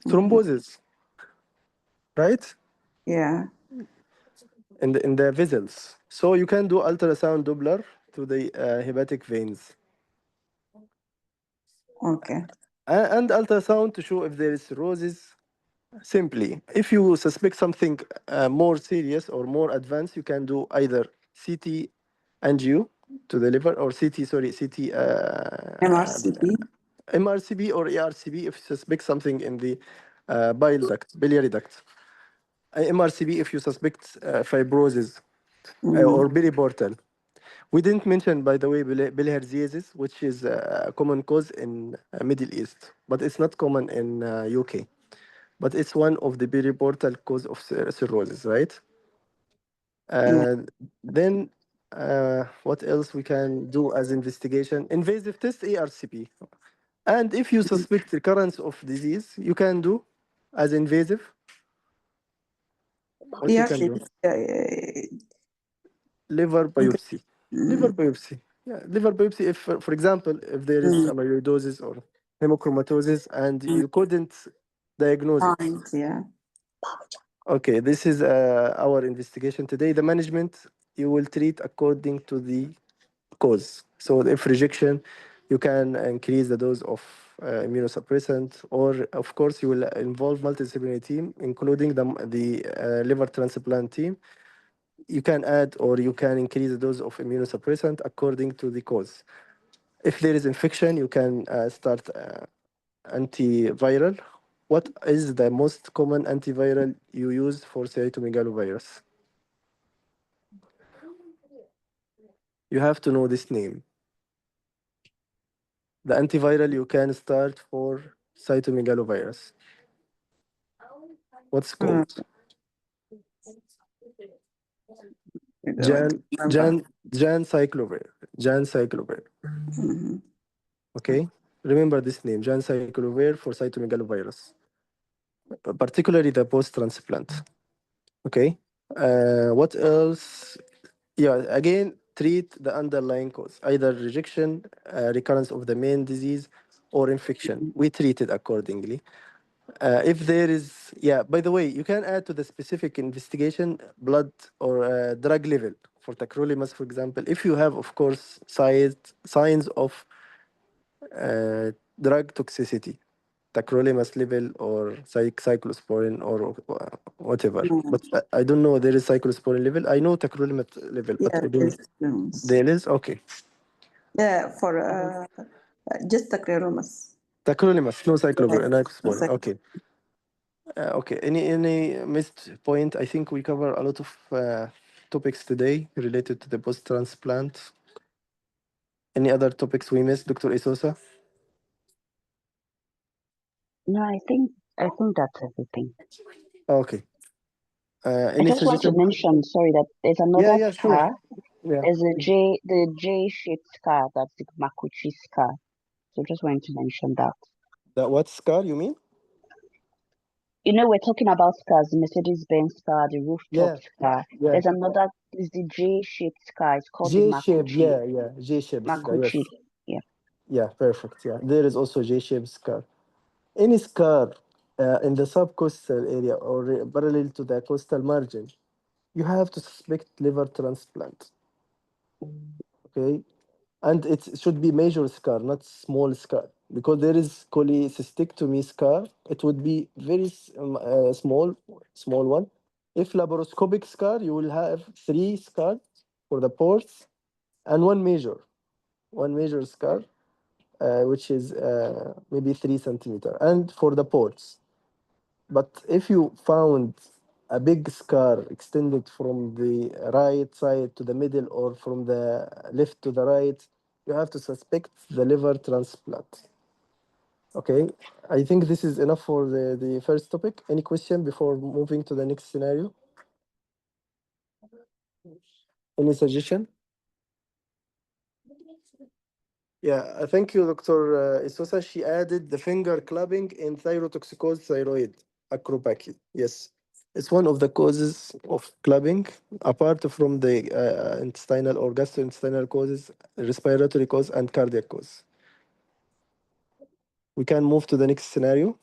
Mhm. thrombosis, right? Yeah. In the vessels. So you can do ultrasound Doppler to the hepatic veins Okay. and ultrasound to show if there is cirrhosis. Simply, if you suspect something more serious or more advanced, you can do either CT angio to the liver or CT MRCP. MRCB or ARCB if you suspect something in the bile duct, biliary duct. MRCB if you suspect fibrosis Mm. or periportal. We didn't mention, by the way, bilharziosis, which is a common cause in Middle East, but it's not common in UK. But it's one of the periportal cause of cirrhosis, right? Yeah. And then What else we can do as investigation? Invasive test, ARCP. And if you suspect recurrence of disease, you can do as invasive. What you Yes, can do? it's, Liver biopsy. Liver mm, biopsy. Yeah, liver biopsy. If, for example, if there is mm, amyloidosis or hemochromatosis and you couldn't diagnose it. fine, yeah. Okay, this is our investigation today. The management, you will treat according to the cause. So if rejection, you can increase the dose of immunosuppressant, or of course you will involve multidisciplinary team, including the liver transplant team. You can add or you can increase the dose of immunosuppressant according to the cause. If there is infection, you can start antiviral. What is the most common antiviral you use for cytomegalovirus? You have to know this name. The antiviral you can start for cytomegalovirus. What's Mm, called? I don't Jan remember. Jan Jan cyclovir. Jan cyclovir. Mhm. Okay. Remember this name, Jan cyclovir for cytomegalovirus, particularly the post-transplant. Okay. What else? Yeah, again, treat the underlying cause, either rejection, recurrence of the main disease, or infection. We treat it accordingly. If there is, yeah, by the way, you can add to the specific investigation blood or drug level for tacrolimus, for example. If you have, of course, signs of drug toxicity, tacrolimus level or cyclosporin or whatever. Mm, But I don't know there is cyclosporin level. I know tacrolimus level, but yeah, I don't. there's films. There is okay. Yeah, for just the creromas. Tacrolimus, no Yeah, no cyclosporin. second. Okay. Okay. Any missed point? I think we cover a lot of topics today related to the post transplant. Any other topics we missed, Dr. Isosa? No, I think that's everything. Okay. I Any just want to suggestion? mention, sorry, that there's Yeah, another yeah, sure. scar. Yeah. There's the J-shaped scar. That's the Makuchi scar. So just wanted to mention that. That what scar you mean? You know, we're talking about scars, the Mercedes-Benz scar, the rooftop Yeah, scar. yeah. There's another, is the J-shaped scar. It's called the J shape, Makuchi. yeah. J shape scar, yes. Makuchi. Yeah. Yeah, perfect. Yeah, there is also J shape scar. Any scar in the subcostal area or parallel to the costal margin, you have to suspect liver transplant. Okay, and it should be major scar, not small scar, because there is cholecystectomy scar. It would be very small one. If laparoscopic scar, you will have 3 scars for the ports and one major scar, which is maybe 3 centimeter, and for the ports. But if you found a big scar extended from the right side to the middle or from the left to the right, you have to suspect the liver transplant. Okay, I think this is enough for the first topic. Any question before moving to the next scenario? Any suggestion? Yeah, thank you, Dr. Isosa. She added the finger clubbing in thyrotoxicose thyroid acropathy. Yes, it's one of the causes of clubbing, apart from the intestinal or gastrointestinal causes, respiratory cause, and cardiac cause. We can move to the next scenario.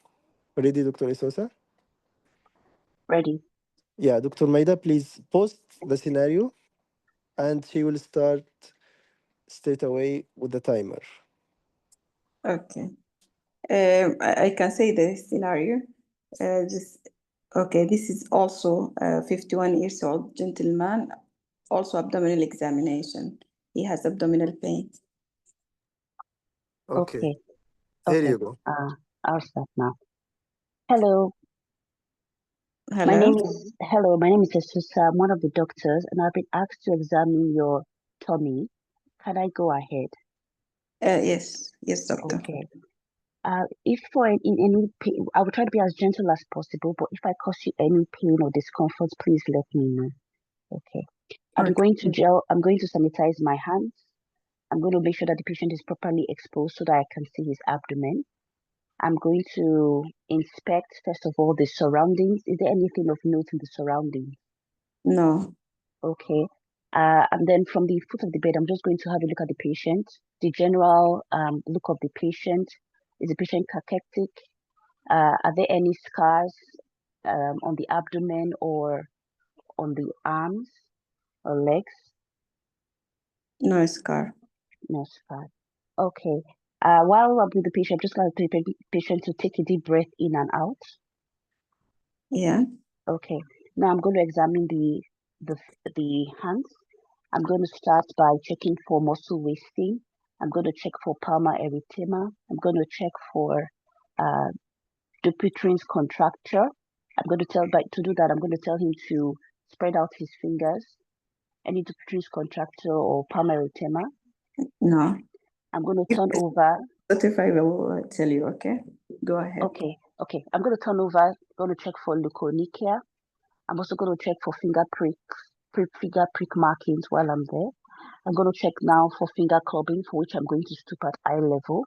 Ready, Dr. Isosa? Ready. Yeah, Dr. Maida, please post the scenario, and she will start straight away with the timer. Okay. I can say the scenario. This is also a 51 years old gentleman, also abdominal examination. He has abdominal pain. Okay, Okay. here Okay. you go. I'll start now. Hello. My Hello? name is Esusa. I'm one of the doctors, and I've been asked to examine your tummy. Can I go ahead? Yes, doctor. Okay. If in any pain, I will try to be as gentle as possible, but if I cause you any pain or discomfort, please let me know. Okay. I'm going to sanitize my hands. I'm going to make sure that the patient is properly exposed so that I can see his abdomen. I'm going to inspect, first of all, the surroundings. Is there anything of note in the surroundings? No. Okay. And then from the foot of the bed, I'm just going to have a look at the patient. The general look of the patient. Is the patient cachectic? Are there any scars on the abdomen or on the arms or legs? No scar. No scar. Okay. While I'm with the patient, I'm just going to tell the patient to take a deep breath in and out. Yeah. Okay. Now I'm going to examine the hands. I'm going to start by checking for muscle wasting. I'm going to check for palmar erythema. I'm going to check for Dupuytren's contracture. I'm going to to do that, I'm going to tell him to spread out his fingers. Any Dupuytren's contracture or palmar erythema. No. I'm going to turn over. What if I will tell you, okay? Go ahead. Okay. I'm going to turn over, going to check for leukonychia. I'm also going to check for finger prick markings while I'm there. I'm going to check now for finger clubbing, for which I'm going to stoop at eye level.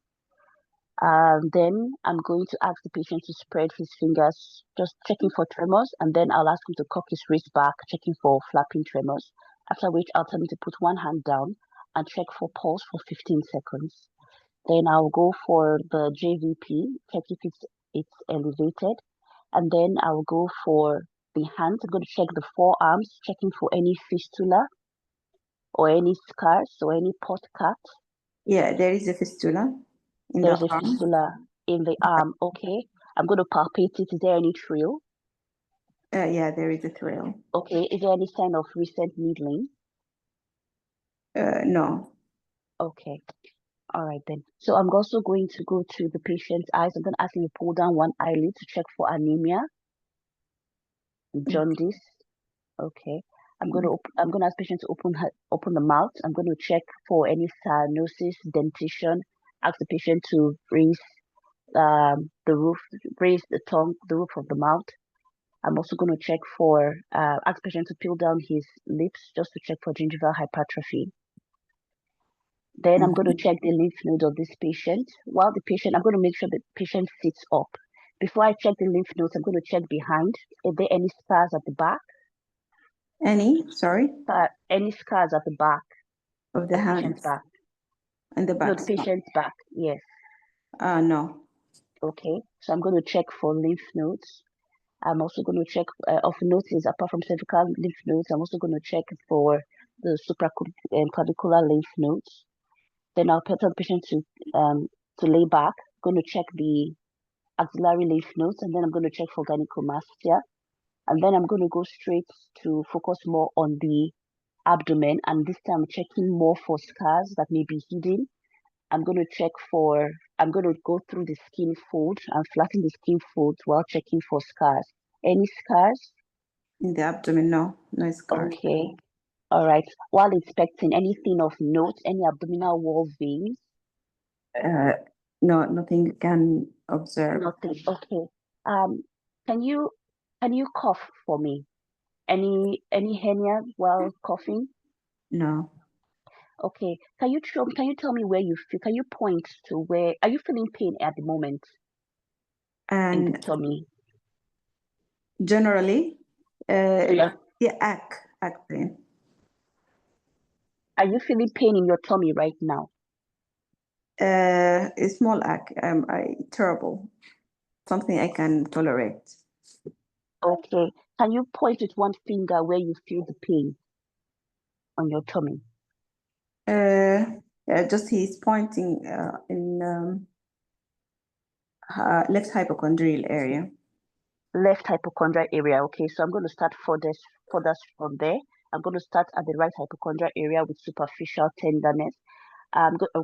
Then I'm going to ask the patient to spread his fingers, just checking for tremors, and then I'll ask him to cock his wrist back, checking for flapping tremors. After which I'll tell him to put one hand down and check for pulse for 15 seconds. Then I'll go for the JVP, check if it's elevated, and then I'll go for the hands. I'm going to check the forearms, checking for any fistula or any scars or any pot cut. Yeah, there is a fistula in There's the a arm. fistula in the arm. Okay. I'm going to palpate it. Is there any thrill? Yeah, there is a thrill. Okay. Is there any sign of recent needling? No. Okay. All right then. So I'm also going to go to the patient's eyes. I'm going to ask him to pull down one eyelid to check for anemia, jaundice. Okay. I'm going to ask patient to open the mouth. I'm going to check for any cyanosis, dentition. Ask the patient to raise raise the tongue, the roof of the mouth. I'm also going to check for ask patient to peel down his lips just to check for gingival hypertrophy. Then I'm going to check the lymph node of this patient. While I'm going to make sure the patient sits up. Before I check the lymph nodes, I'm going to check behind. Are there any scars at the back? Sorry? Any scars at the back Of the patient's hands. back? And the back. No, the patient's back, yes. No. Okay, so I'm going to check for lymph nodes. I'm also going to check of notice, apart from cervical lymph nodes, I'm also going to check for the supraclavicular lymph nodes. Then I'll tell the patient to lay back. I'm going to check the axillary lymph nodes, and then I'm going to check for gynecomastia. And then I'm going to go straight to focus more on the abdomen, and this time I'm checking more for scars that may be hidden. I'm going to go through the skin folds and flatten the skin folds while checking for scars. Any scars? In the abdomen, no. No scars. Okay. All right. While inspecting, anything of note, any abdominal wall veins? No, nothing you can observe. Nothing. Okay. Can you cough for me? Any hernia while coughing? No. Okay. Can you tell me where you feel? Can you point to where are you feeling pain at the moment in the And tummy? generally, Yeah. ack pain. Are you feeling pain in your tummy right now? A small ack. Terrible. Something I can tolerate. Okay. Can you point with one finger where you feel the pain on your tummy? Just he's pointing in left hypochondrial area. Left hypochondrial area. Okay, so I'm going to start further from there. I'm going to start at the right hypochondrial area with superficial tenderness.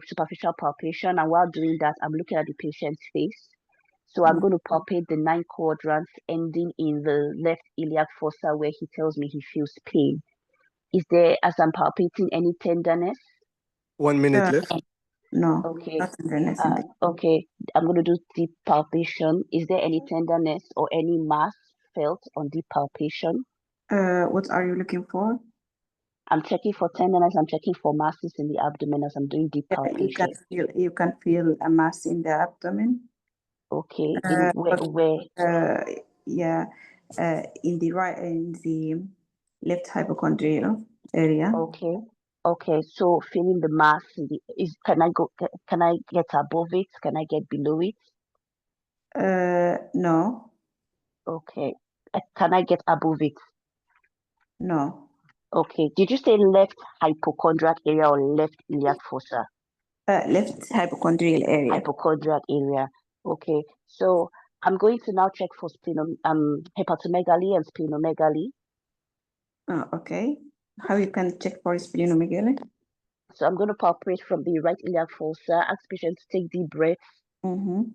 Superficial palpation, and while doing that, I'm looking at the patient's face. So I'm going to palpate the 9 quadrants ending in the left iliac fossa where he tells me he feels pain. Is there, as I'm palpating, any tenderness? 1 minute left. No. Okay. Not tenderness. Okay. I'm going to do deep palpation. Is there any tenderness or any mass felt on deep palpation? What are you looking for? I'm checking for tenderness. I'm checking for masses in the abdomen as I'm doing deep palpation. You can feel a mass in the abdomen. Okay, in where? Yeah, in the left hypochondrial area. Okay, okay. So feeling the mass can I get above it? Can I get below it? No, Okay. Can I get above it? no. Okay. Did you say left hypochondriac area or left iliac fossa? Left hypochondrial area. Hypochondriac area. Okay. So I'm going to now check for hepatomegaly and splenomegaly. Oh, okay. How you can check for splenomegaly? So I'm going to palpate from the right iliac fossa, ask patient to take deep breaths in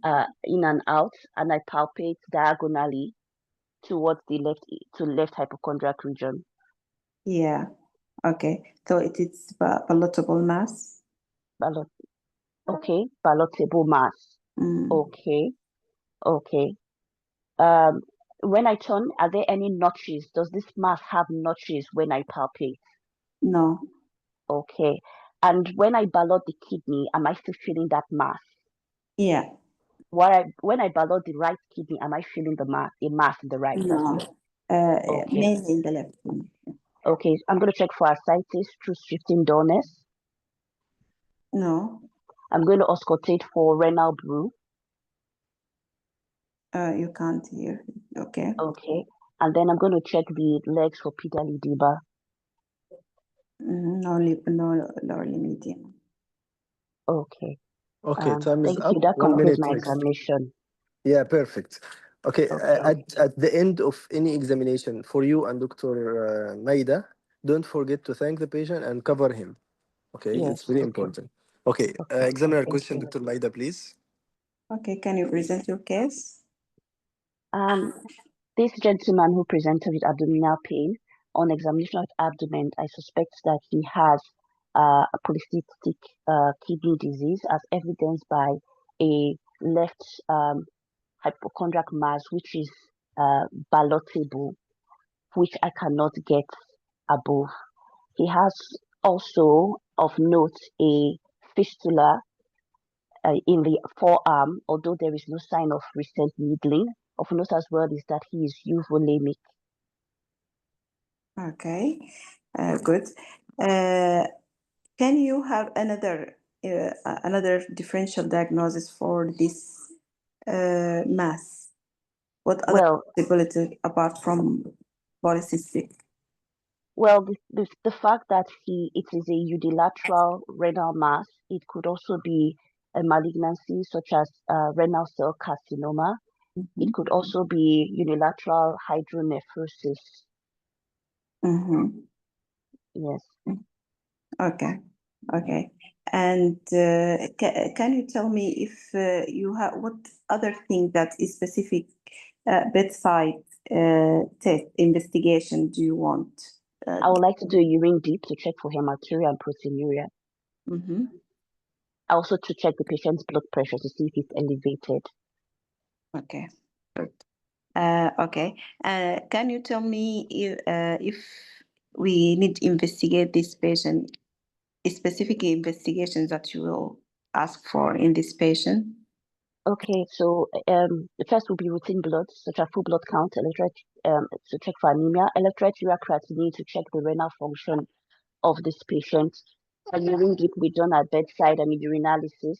and out, and I palpate diagonally towards the left hypochondriac region. Yeah. Okay. So it is palatable mass. Okay, palatable mass. Okay, okay. When I turn, are there any notches? Does this mass have notches when I palpate? No. Okay. And when I ballot the kidney, am I still feeling that mass? Yeah. When I ballot the right kidney, am I feeling a mass in the right as No. well? Okay. Mainly in the left one. Okay, I'm going to check for ascites through shifting dullness. No. I'm going to auscultate for renal brew. You can't hear. Okay. Okay. And then I'm going to check the legs for pedal edema. No, lower medium. Okay. Okay, time is Thank up. you. That 1 concludes minute my next. examination. Yeah, perfect. Okay, Okay. at the end of any examination for you and Dr. Maida, don't forget to thank the patient and cover him. Okay, Yes. it's very Okay. important. Okay, Okay. examiner Thank question, you. Dr. Maida, please. Okay, can you present your case? This gentleman who presented with abdominal pain, on examination of abdomen, I suspect that he has a polycystic kidney disease, as evidenced by a left hypochondriac mass, which is ballotable, which I cannot get above. He has also, of note, a fistula in the forearm, although there is no sign of recent needling. Of note as well is that he is euvolemic. Okay, good. Can you have another differential diagnosis for this mass? What other possibility apart from polycystic? Well, the fact that it is a unilateral renal mass, it could also be a malignancy such as renal cell carcinoma. It could also be unilateral hydronephrosis. Yes. Okay. Okay. And can you tell me if you have what other thing that is specific bedside test investigation do you want? I would like to do a urine dip to check for hematuria and proteinuria. Also to check the patient's blood pressure to see if it's elevated. Okay. Good. Okay. Can you tell me if we need to investigate this patient, specific investigations that you will ask for in this patient? Okay, so the first will be routine blood, such as full blood count, to check for anemia, electrolyte creatinine to check the renal function of this patient. A urine dip we done at bedside and urinalysis.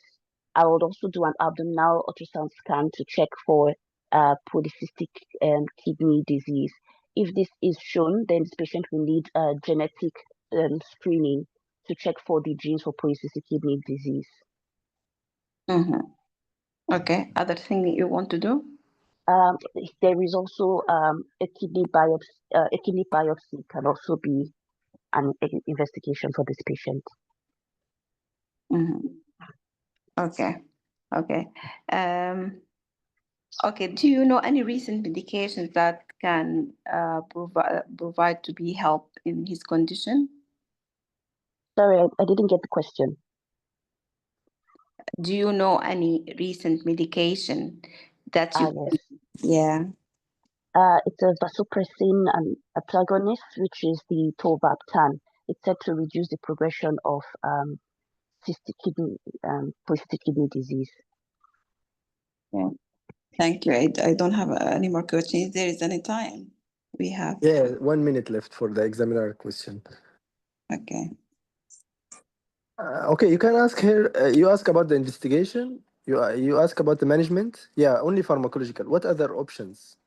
I would also do an abdominal ultrasound scan to check for polycystic kidney disease. If this is shown, then this patient will need genetic screening to check for the genes for polycystic kidney disease. Okay. Other thing that you want to do? There is also a kidney biopsy. A kidney biopsy can also be an investigation for this patient. Okay. Okay. Okay. Do you know any recent medications that can provide to be help in his condition? Sorry, I didn't get the question. Do you know any recent medication that you? Yes. Yeah. It's a vasopressin antagonist, which is the tolvaptan. it's said to reduce the progression of polycystic kidney disease. Yeah. Thank you. I don't have any more questions. If there is any time, we have. Yeah, 1 minute left for the examiner question. Okay. Okay, you can ask her. You ask about the investigation. You ask about the management. Yeah, only pharmacological. What other options?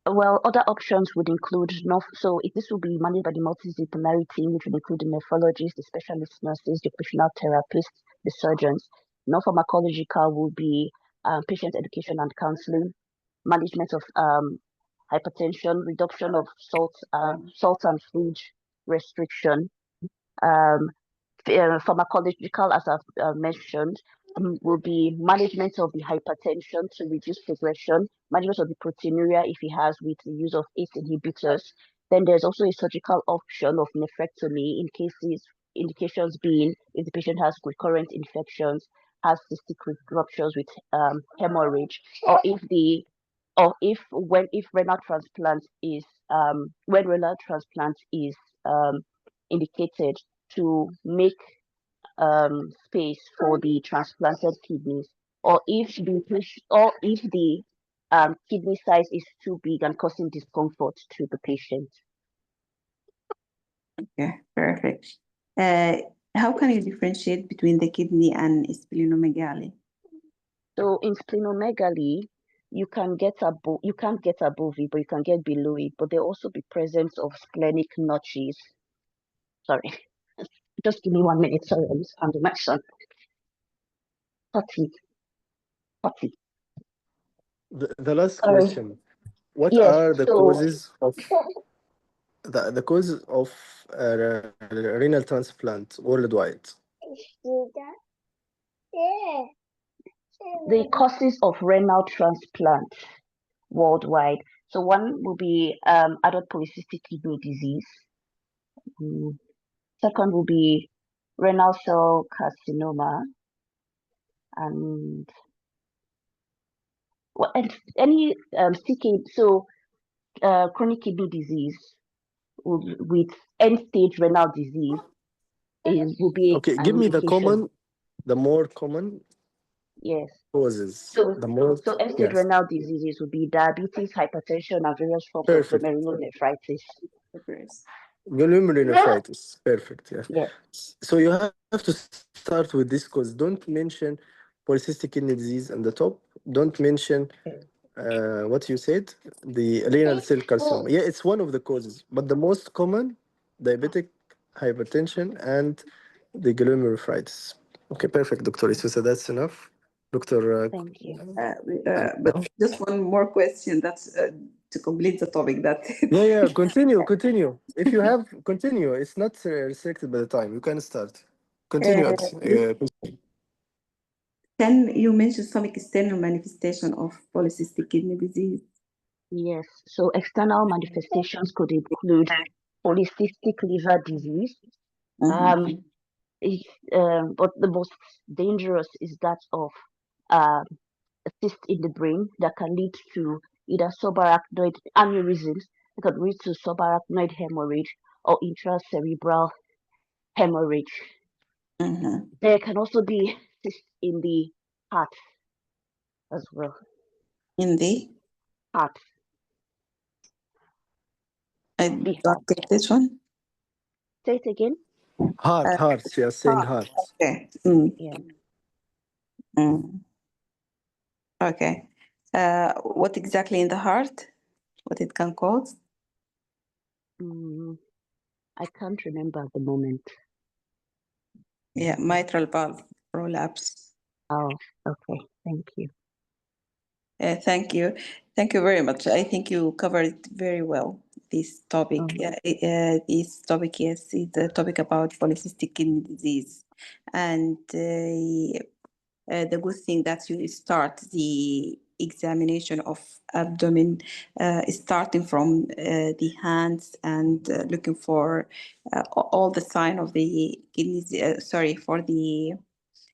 Well, other options would include this will be managed by the multidisciplinary team, which would include the nephrologist, the specialist nurses, the occupational therapists, the surgeons. Non-pharmacological will be patient education and counseling, management of hypertension, reduction of salt and food restriction, pharmacological, as I've mentioned, will be management of the hypertension to reduce progression, management of the proteinuria if he has with the use of ACE inhibitors. Then there's also a surgical option of nephrectomy in indications being if the patient has recurrent infections, has cystic ruptures with hemorrhage, or if renal transplant is indicated to make space for the transplanted kidneys, or if the kidney size is too big and causing discomfort to the patient. Okay, perfect. How can you differentiate between the kidney and splenomegaly? So in splenomegaly, you can't get above it, but you can get below it. But there also be presence of splenic notches. Sorry, just give me 1 minute. Sorry, I just handle my son. 40. The last question. What Yes, are the causes of the causes of renal transplant worldwide? The causes of renal transplant worldwide. So one will be adult polycystic kidney disease. Second will be renal cell carcinoma, and any chronic kidney disease with end-stage renal disease will be okay. Give me the more common yes causes. So end-stage Yes. renal diseases will be diabetes, hypertension, and various forms of glomerulonephritis. Glomerulonephritis. Perfect. Yeah. Yes. So you have to start with this cause. Don't mention polycystic kidney disease on the top. Don't mention what you said, the renal cell carcinoma. Yeah, it's one of the causes, but the most common, diabetic, hypertension, and the glomerulonephritis. Okay, perfect, Dr. Isusa. That's enough. Dr. Thank you. But just one more question. That's to complete the topic. Yeah. Continue. If you have, continue. It's not restricted by the time. You can start. Continue. Can you mention some external manifestation of polycystic kidney disease? Yes. So external manifestations could include polycystic liver disease. But the most dangerous is that of a cyst in the brain that can lead to either subarachnoid aneurysms, that could lead to subarachnoid hemorrhage or intracerebral hemorrhage. There can also be cysts in the heart as well. In the heart. I don't get this one. Say it again. Heart. You're saying heart. Okay. Yeah. Okay. What exactly in the heart? What it can cause? I can't remember at the moment. Yeah, mitral valve prolapse. Oh, okay. Thank you. Thank you. Thank you very much. I think you covered it very well, this topic. This topic, yes, is the topic about polycystic kidney disease. And the good thing that you start the examination of abdomen, starting from the hands and looking for all the sign of the kidneys, for the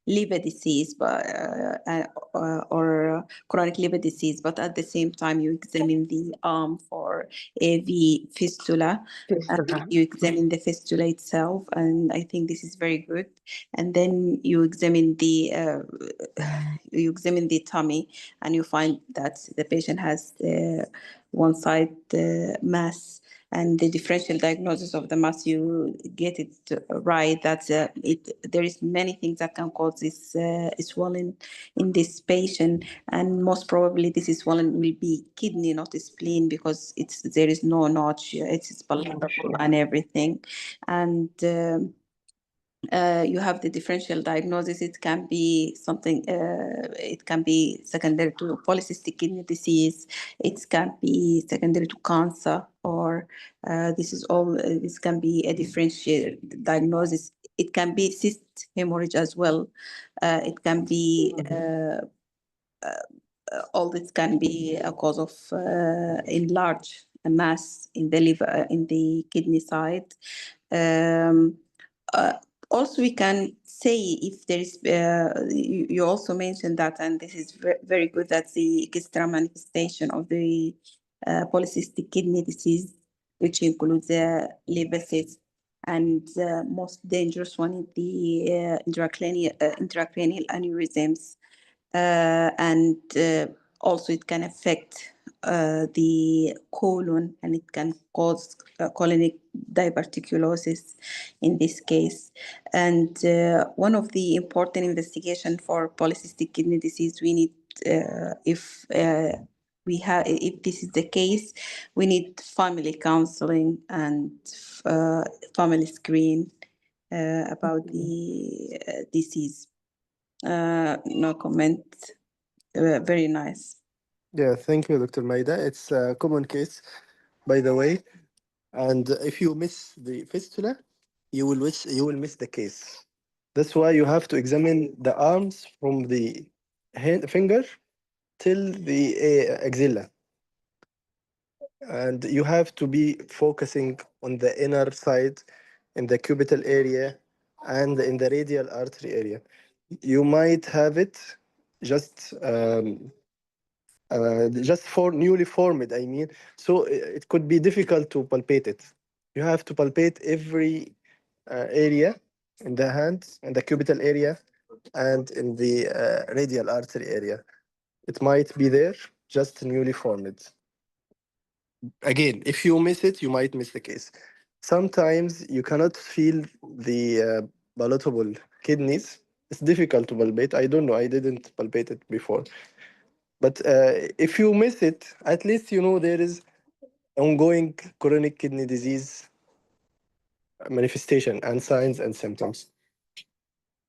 liver disease, or chronic liver disease, but at the same time you examine the arm for AV fistula. Fistula. You examine the fistula itself, and I think this is very good. And then you examine the tummy, and you find that the patient has one side mass, and the differential diagnosis of the mass, you get it right. That there is many things that can cause this swelling in this patient, and most probably this swelling will be kidney, not spleen, because there is no notch. It's palpable and everything, and. You have the differential diagnosis. It can be something, it can be secondary to polycystic kidney disease. It can be secondary to cancer, or this can be a differential diagnosis. It can be cyst hemorrhage as well. It can be all this can be a cause of enlarged mass in the liver, in the kidney side. Um, uh, Also, we can say if there is, you also mentioned that, and this is very good, that the extra manifestation of the polycystic kidney disease, which includes the liver cyst, and the most dangerous one is the intracranial aneurysms, and also it can affect the colon, and it can cause colonic diverticulosis in this case. And one of the important investigation for polycystic kidney disease, we need, if this is the case, we need family counseling and family screen about the disease. No comment. Very nice. Yeah, thank you, Dr. Maida. It's a common case, by the way. And if you miss the fistula, you will miss the case. That's why you have to examine the arms from the finger till the axilla, and you have to be focusing on the inner side, in the cubital area, and in the radial artery area. You might have it just for newly formed, I mean. So it could be difficult to palpate it. You have to palpate every area in the hand, in the cubital area, and in the radial artery area. It might be there, just newly formed. Again, if you miss it, you might miss the case. Sometimes you cannot feel the palatable kidneys. It's difficult to palpate. I don't know. I didn't palpate it before. But if you miss it, at least you know there is ongoing chronic kidney disease manifestation and signs and symptoms.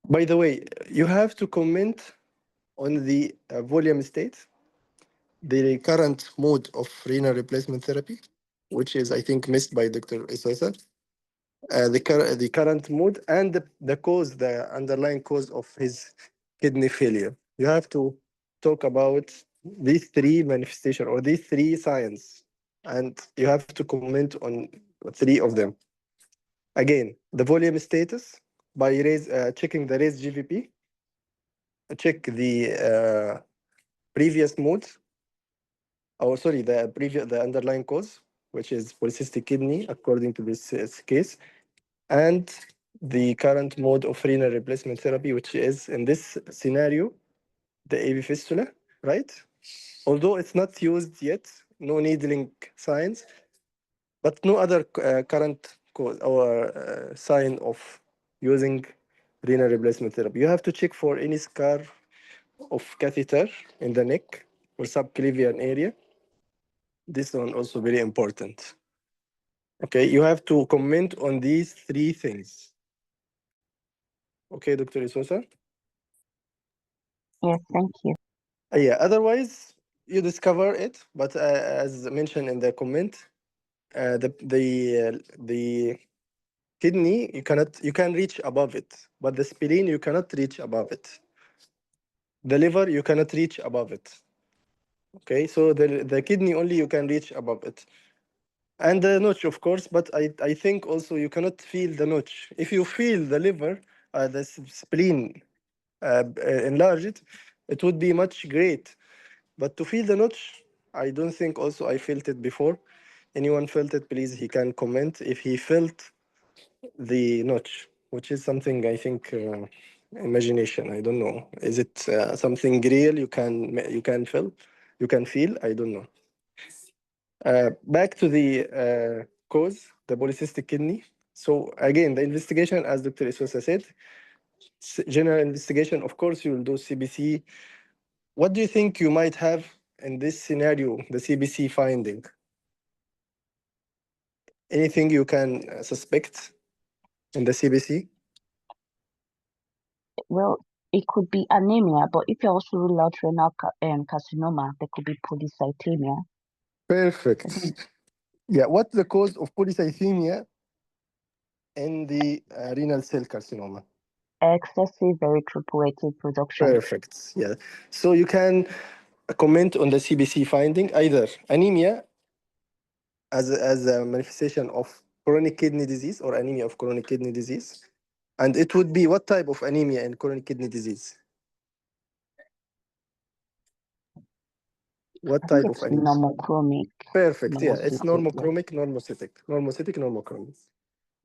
By the way, you have to comment on the volume state, the current mode of renal replacement therapy, which is, I think, missed by Dr. Isosa. The current mode and the underlying cause of his kidney failure. You have to talk about these three manifestations or these three signs, and you have to comment on three of them. Again, the volume status by checking the raised GVP, check the previous mode, or sorry, the underlying cause, which is polycystic kidney, according to this case, and the current mode of renal replacement therapy, which is in this scenario, the AV fistula, right? Although it's not used yet, no needling signs, but no other current cause or sign of using renal replacement therapy. You have to check for any scar of catheter in the neck or subclavian area. This one also very important. Okay, you have to comment on these three things. Okay, Dr. Isosa? Yes, thank you. Yeah, otherwise you discover it, but as mentioned in the comment, the kidney you can reach above it, but the spleen you cannot reach above it. The liver you cannot reach above it. Okay, so the kidney only you can reach above it, and the notch, of course. But I think also you cannot feel the notch. If you feel the liver, the spleen enlarge it, it would be much great. But to feel the notch, I don't think also I felt it before. Anyone felt it, please, he can comment if he felt the notch, which is something I think imagination. I don't know. Is it something real you can feel? You can feel? I don't know. Back to the cause, the polycystic kidney. So again, the investigation, as Dr. Isosa said, general investigation. Of course, you will do CBC. What do you think you might have in this scenario, the CBC finding? Anything you can suspect in the CBC? Well, it could be anemia, but if you also rule out renal carcinoma, there could be polycythemia. Perfect. Yeah, what's the cause of polycythemia in the renal cell carcinoma? Excessive erythropoietin production. Perfect. Yeah. So you can comment on the CBC finding, either anemia as a manifestation of chronic kidney disease or anemia of chronic kidney disease. And it would be what type of anemia in chronic kidney disease? What I think type of it's anemia? normochromic. Perfect. Yeah, it's Normocytic, yeah. normochromic, normocytic, normochromic.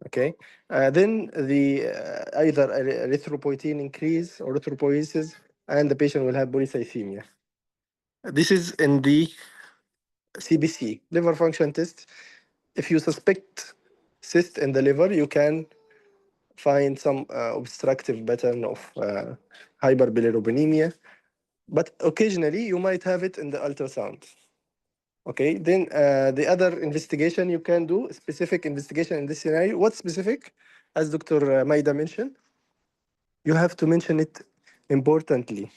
Okay. Then the either erythropoietin increase or erythropoiesis, and the patient will have polycythemia. This is in the CBC, liver function test. If you suspect cyst in the liver, you can find some obstructive pattern of hyperbilirubinemia, but occasionally you might have it in the ultrasound. Okay, then the other investigation you can do, specific investigation in this scenario. What specific? As Dr. Maida mentioned, you have to mention it importantly.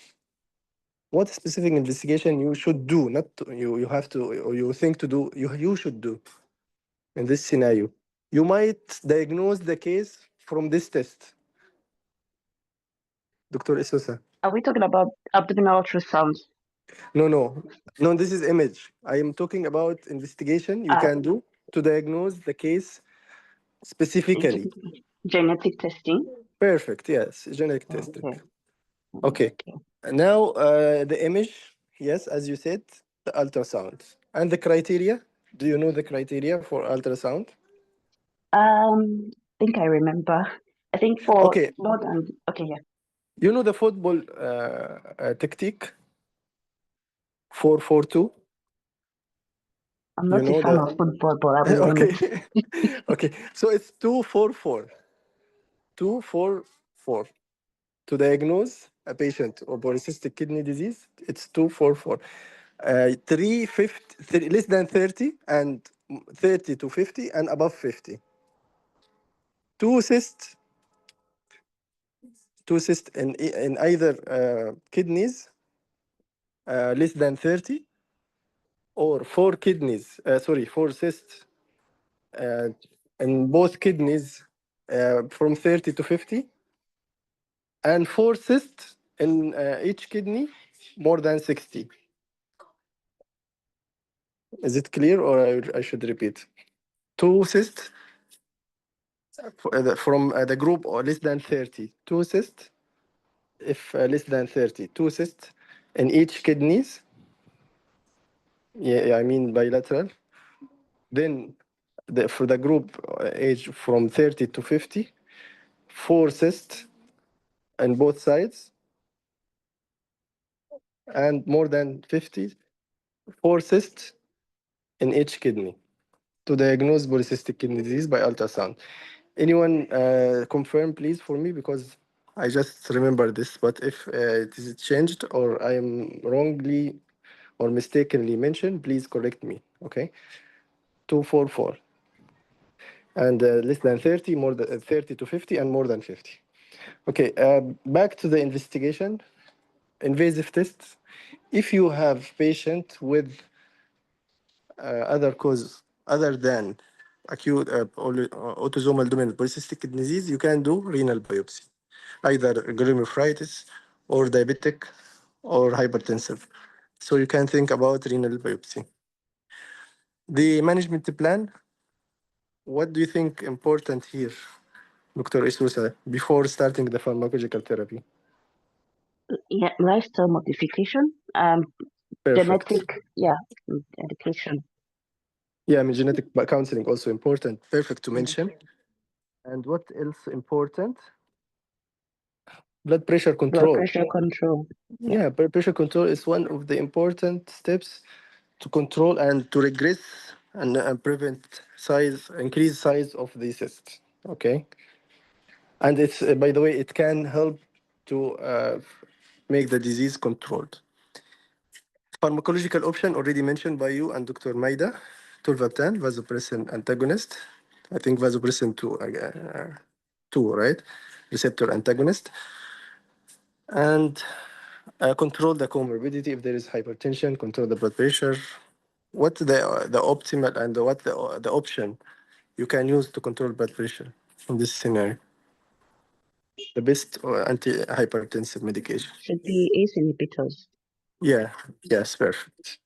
What specific investigation you should do, not you have to, or you think to do, you should do in this scenario. You might diagnose the case from this test. Dr. Isosa. Are we talking about abdominal ultrasound? No, this is image. I am talking about investigation you can do to diagnose the case specifically. Genetic testing. Perfect, yes, genetic testing. Okay. Okay. Now, the image, yes, as you said, the ultrasound. And the criteria, do you know the criteria for ultrasound? I think I remember. I think for Okay, more than yeah. you know the football tactic 4-4-2? I'm You not a know fan the of football, but I will learn okay. it. Okay, so it's 2-4-4. 2-4-4. To diagnose a patient of polycystic kidney disease, it's 2-4-4. 350, less than 30 and 30 to 50 and above 50. Two cysts, in either kidneys less than 30, or four cysts in both kidneys from 30 to 50, and four cysts in each kidney more than 60. Is it clear, or I should repeat? Two cysts from the group or less than 30. Two cysts, if less than 30. Two cysts in each kidneys. Yeah, I mean bilateral. Then for the group age from 30 to 50, four cysts on both sides, and more than 50, four cysts in each kidney, to diagnose polycystic kidney disease by ultrasound. Anyone confirm, please, for me, because I just remember this. But if it is changed or I am wrongly or mistakenly mentioned, please correct me. Okay, 2-4-4, and less than 30, more than 30 to 50, and more than 50. Okay, back to the investigation. Invasive tests. If you have patient with other causes other than acute autosomal dominant polycystic kidney disease, you can do renal biopsy, either glomerulitis or diabetic or hypertensive. So you can think about renal biopsy. The management plan, what do you think important here, Dr. Isusa, before starting the pharmacological therapy? Yeah, lifestyle modification, Perfect. genetic, education. Yeah, I mean, genetic counseling also important. Perfect to Yes. mention. And what else important? Blood pressure Blood control. pressure control. Yeah. Yeah, blood pressure control is one of the important steps to control and to regress and prevent increase size of the cyst. Okay, and it's by the way, it can help to make the disease controlled. Pharmacological option already mentioned by you and Dr. Maida, tolvaptan, vasopressin antagonist. I think vasopressin two, right? Receptor antagonist, and control the comorbidity if there is hypertension, control the blood pressure. What the optimal and what the option you can use to control blood pressure in this scenario? The best antihypertensive medication. Should be ACE inhibitors. Yeah, yes, perfect.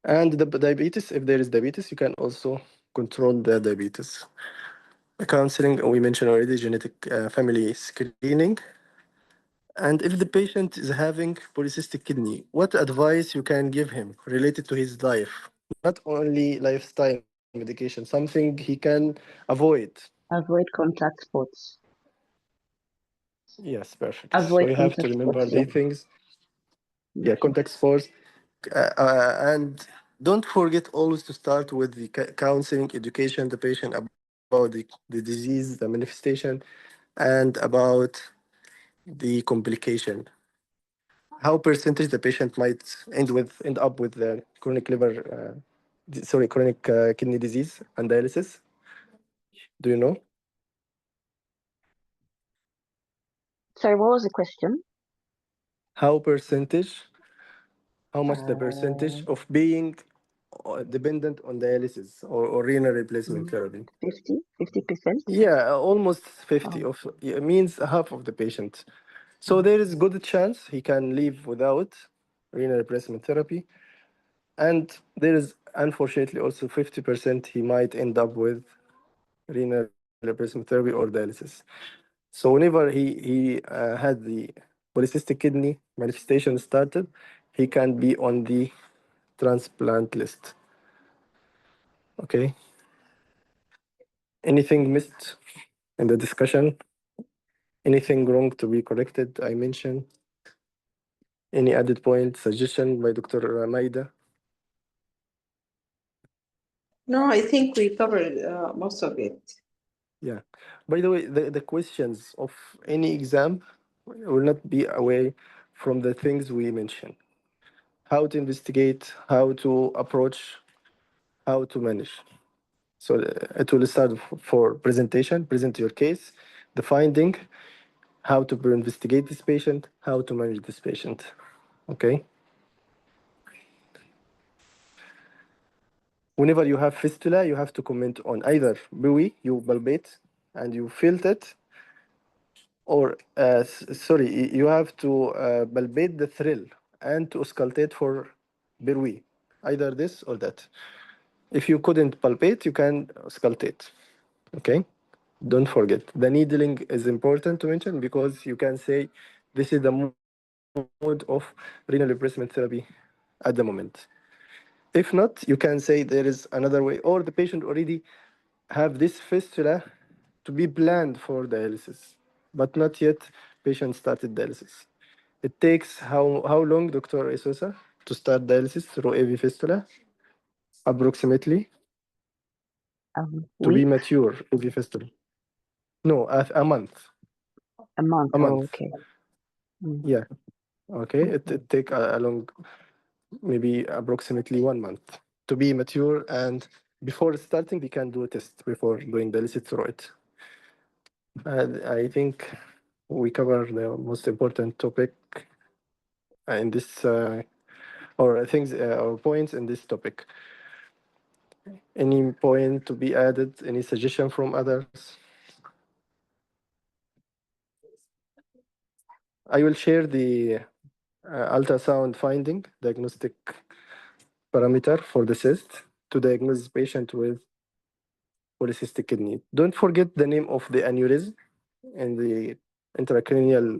And the diabetes, if there is diabetes, you can also control the diabetes. Counseling, we mentioned already, genetic family screening. And if the patient is having polycystic kidney, what advice you can give him related to his life? Not only lifestyle medication, something he can avoid. Avoid contact sports. Yes, perfect. So you Avoid have to contact remember sports. Yeah. these things. Yeah, Okay. contact sports. And don't forget always to start with the counseling, education the patient about the disease, the manifestation, and about the complication. How percentage the patient might end up with the chronic liver, chronic kidney disease and dialysis? Do you know Sorry, what was the question? how percentage? How much the Uh, percentage of being dependent on dialysis or renal replacement mm, therapy? 50%. Yeah, almost 50 Oh, of it means half of the patient. So there is good chance he can live without renal replacement therapy, and there is unfortunately also 50% he might end up with renal replacement therapy or dialysis. So whenever he had the polycystic kidney manifestation started, he can be on the transplant list. Okay. Anything missed in the discussion? Anything wrong to be corrected? I mentioned. Any added point, suggestion by Dr. Maida? No, I think we covered most of it. Yeah. By the way, the questions of any exam will not be away from the things we mentioned. How to investigate, how to approach, how to manage. So it will start for presentation, present your case, the finding, how to investigate this patient, how to manage this patient. Okay. Whenever you have fistula, you have to comment on either buoy, you palpate and you felt it, or sorry, you have to palpate the thrill and to auscultate for buoy, either this or that. If you couldn't palpate, you can auscultate. Okay. Don't forget the needling is important to mention because you can say this is the mode of renal replacement therapy at the moment. If not, you can say there is another way, or the patient already have this fistula to be planned for dialysis, but not yet patient started dialysis. It takes how long, Dr. Isosa, to start dialysis through AV fistula? Approximately to be weeks, mature AV fistula. No, a month. a month. A Oh, month. okay. Mm, Yeah. Okay. It take a long, maybe approximately 1 month to be mature, and before starting, we can do a test before doing dialysis through it. I think we cover the most important topic in this, or things or points in this topic. Any point to be added? Any suggestion from others? I will share the ultrasound finding diagnostic parameter for the cyst to diagnose patient with polycystic kidney. Don't forget the name of the aneurysm and the intracranial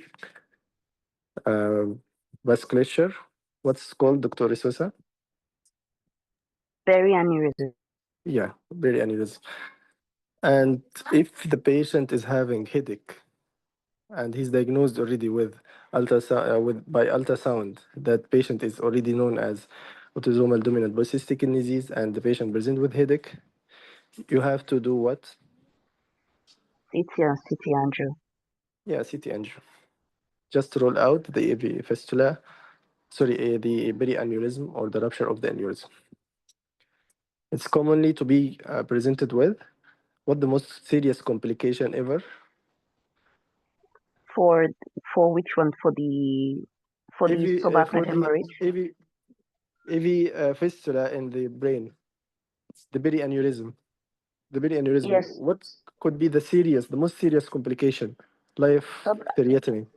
um, vasculature. What's called, Dr. Isosa? Very aneurysm. Yeah, very aneurysm. And if the patient is having headache and he's diagnosed already with by ultrasound, that patient is already known as autosomal dominant polycystic kidney disease, and the patient present with headache, you have to do what? CT and CT angio. Yeah, CT angio. Just roll out the AV fistula, sorry, the perianeurysm or the rupture of the aneurysm. It's commonly to be presented with what the most serious complication ever? For which one? For the For subarachnoid the hemorrhage. fistula in the brain, the perianeurysm. The perianeurysm. Yes, What could be the most serious complication? Life sub threatening.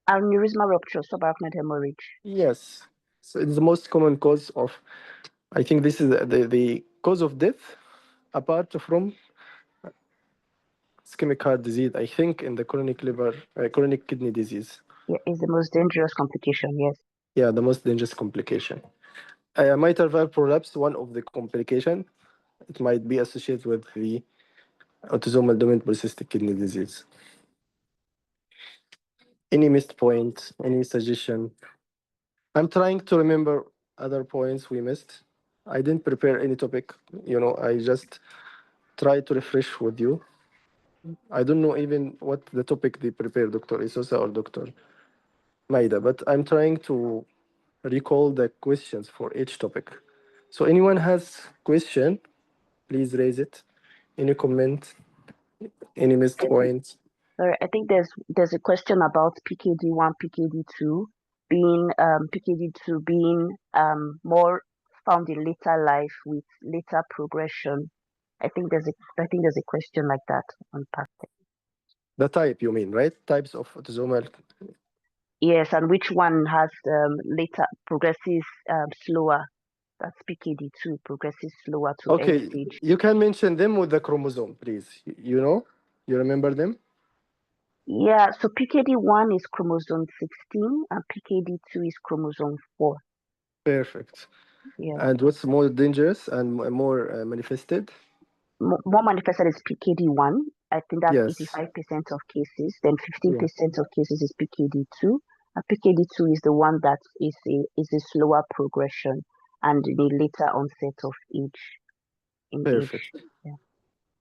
aneurysmal rupture, subarachnoid hemorrhage. Yes. So it's the most common cause of, I think this is the cause of death apart from ischemic heart disease, I think in the chronic kidney disease. Yeah, is the most dangerous complication. Yes. Yeah, the most dangerous complication. Mitral valve prolapse, one of the complication, it might be associated with the autosomal dominant polycystic kidney disease. Any missed point? Any suggestion? I'm trying to remember other points we missed. I didn't prepare any topic. I just try to refresh with you. I don't know even what the topic they prepared, Dr. Isosa or Dr. Maida, but I'm trying to recall the questions for each topic. So anyone has question, please raise it. Any comment? Any missed points? Sorry, I think there's a question about PKD1, PKD2 being more found in later life with later progression. I think there's a question like that on past. The type, you mean, right? Types of autosomal. Yes, and which one has later progresses slower? That's PKD2 progresses slower to end Okay, stage. you can mention them with the chromosome, please. You remember them? Yeah, so PKD1 is chromosome 16 and PKD2 is chromosome 4. Perfect. Yeah. And what's more dangerous and more manifested? More manifested is PKD1. I think that's Yes. 85% of cases. Then Yeah. 15% of cases is PKD2. And PKD2 is the one that is a slower progression and the later onset of age in age. Perfect. Yeah.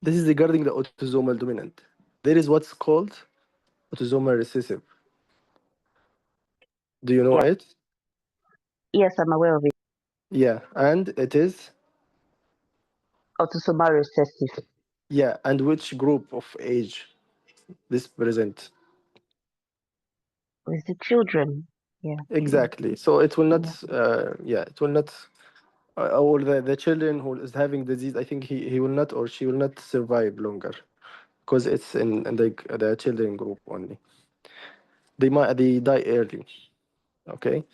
This is regarding the autosomal dominant. There is what's called autosomal recessive. Do you know Yeah. it? Yes, I'm aware of it. Yeah. And it is? Autosomal recessive. Yeah. And which group of age this present? With the children. Yeah. Exactly. So it will not, Yeah. it will not, or the children who is having disease, I think he will not or she will not survive longer because it's in the children group only. They die early. Okay.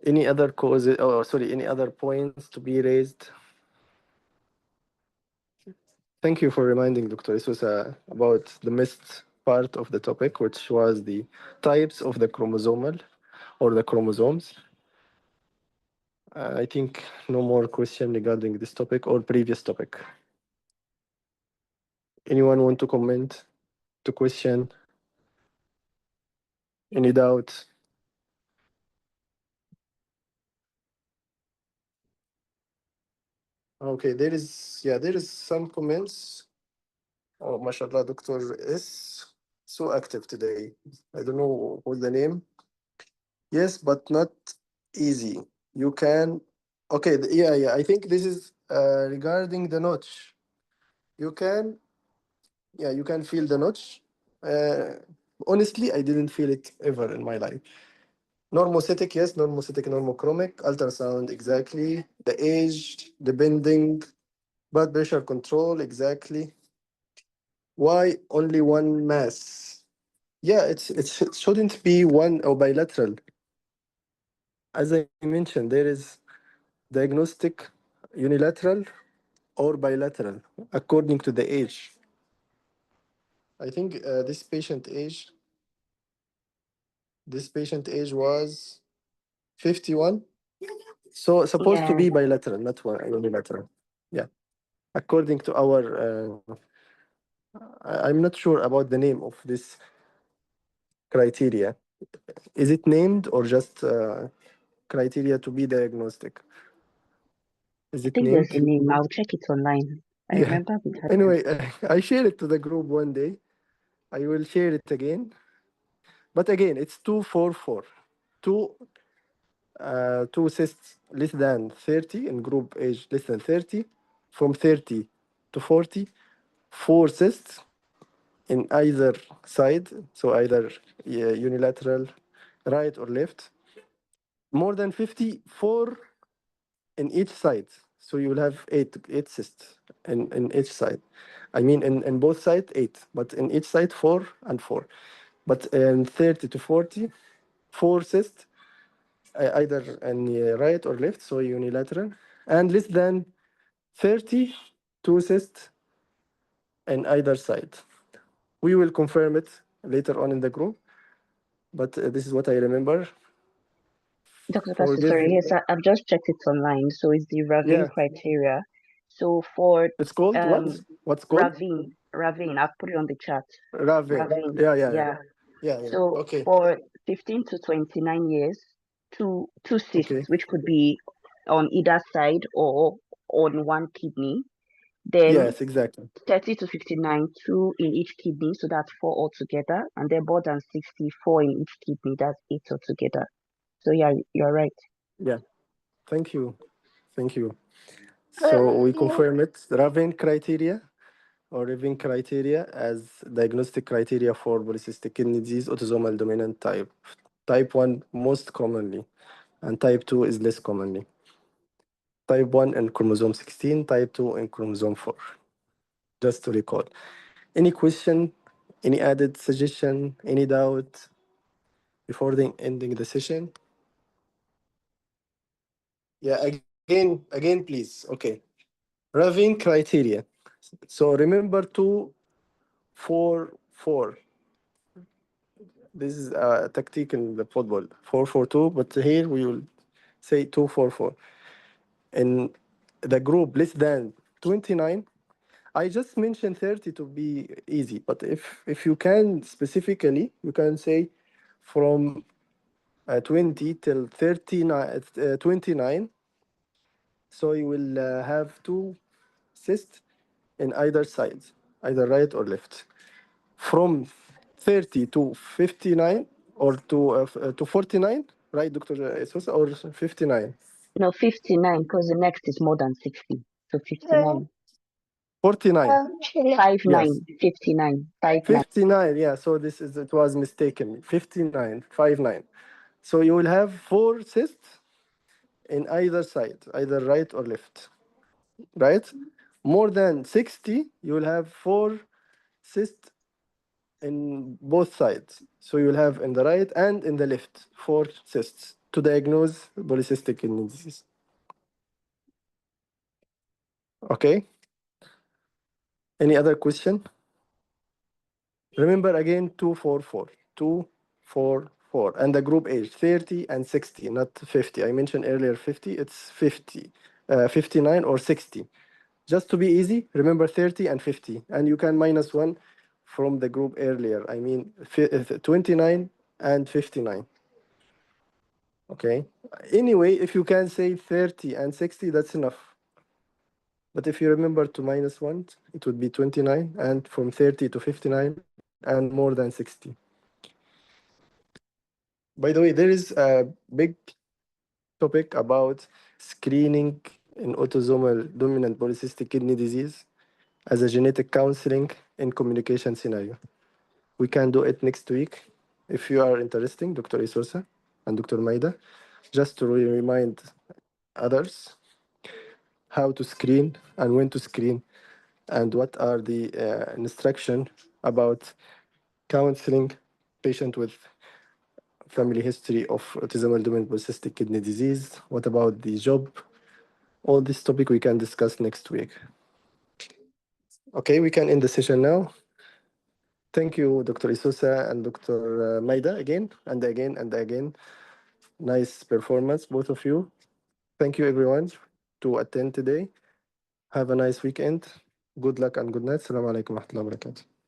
Any other causes? Oh, sorry. Any other points to be raised? Thank you for reminding Dr. Isusa about the missed part of the topic, which was the types of the chromosomal or the chromosomes. I think no more question regarding this topic or previous topic. Anyone want to comment, to question? Any doubt? Okay, there is some comments. Oh, mashallah, Doctor is so active today. I don't know what's the name. Yes, but not easy. You can. Okay, yeah. I think this is regarding the notch. You can, yeah, you can feel the notch. Uh, Honestly, I didn't feel it ever in my life. Normocytic, yes, normocytic, normochromic, ultrasound, exactly. The age, the bending, blood pressure control, exactly. Why only one mass? Yeah, it shouldn't be one or bilateral. As I mentioned, there is diagnostic unilateral or bilateral according to the age. I think this patient age, This patient age was 51. So supposed to Yeah, be bilateral, not unilateral. Yeah. According to our, I'm not sure about the name of this criteria. Is it named or just criteria to be diagnostic? Is I it think there's named? a name. I'll check it online. I Yeah. remember we had that. Anyway, I share it to the group one day. I will share it again. But again, it's 244. Two two cysts less than 30 in group age less than 30, from 30 to 40, four cysts in either side, so either unilateral, right or left, more than 54 in each side. So you will have eight cysts in each side. I mean, in both sides, eight, but in each side, four and four. But in 30 to 40, four cysts, either in right or left, so unilateral, and less than 30, two cysts in either side. We will confirm it later on in the group, but this is what I remember. Dr. For Pastor, this, sorry, yes, I've just checked it online. So it's the Ravine yeah, criteria. So for it's called what? um What's called? Ravine, I've put it on the chat. Raving. Ravine, Yeah, yeah, yeah, yeah. yeah, yeah. So Okay, for 15 to 29 years, two okay. cysts, which could be on either side or on one kidney. Then Yes, exactly. 30 to 59, two in each kidney, so that's four altogether. And then more than 64 in each kidney, that's eight altogether. So yeah, you're right. Yeah. Thank you. Thank you. So we confirm it. Raving criteria or Raving criteria as diagnostic criteria for polycystic kidney disease, autosomal dominant type. Type 1 most commonly, and type 2 is less commonly. Type 1 in chromosome 16, type 2 in chromosome 4. Just to recall. Any question, any added suggestion, any doubt before ending the session? Yeah, again, please. Okay. Raving criteria. So remember 2-4-4. This is a tactic in the football. 4-4-2, but here we will say 2-4-4. In the group less than 29, I just mentioned 30 to be easy, but if you can specifically, you can say from 20 till 39, 29. So you will have two cysts in either side, either right or left. From 30 to 59 or to 49, right, Dr. Sosa, or 59? No, 59, because the next is more than 60. So 59. 49. 59, Yes. 59, 59. 59, yeah. So it was mistaken. 59, 59. So you will have four cysts in either side, either right or left, right? More than 60, you will have four cysts in both sides. So you will have in the right and in the left, four cysts to diagnose polycystic kidney disease. Okay. Any other question? Remember again, 2-4-4. 2-4-4. And the group age, 30 and 60, not 50. I mentioned earlier 50, it's 50, 59 or 60. Just to be easy, remember 30 and 50. And you can minus one from the group earlier. I mean, 29 and 59. Okay. Anyway, if you can say 30 and 60, that's enough. But if you remember to minus one, it would be 29, and from 30 to 59, and more than 60. By the way, there is a big topic about screening in autosomal dominant polycystic kidney disease as a genetic counseling in communication scenario. We can do it next week if you are interested, Dr. Isosa and Dr. Maida, just to remind others how to screen and when to screen and what are the instruction about counseling patient with family history of autosomal dominant polycystic kidney disease. What about the job? All this topic we can discuss next week. Okay, we can end the session now. Thank you, Dr. Isusa and Dr. Maida, again and again and again. Nice performance, both of you. Thank you, everyone, to attend today. Have a nice weekend. Good luck and good night. Assalamu alaikum wa rahmatullahi wa barakatuh.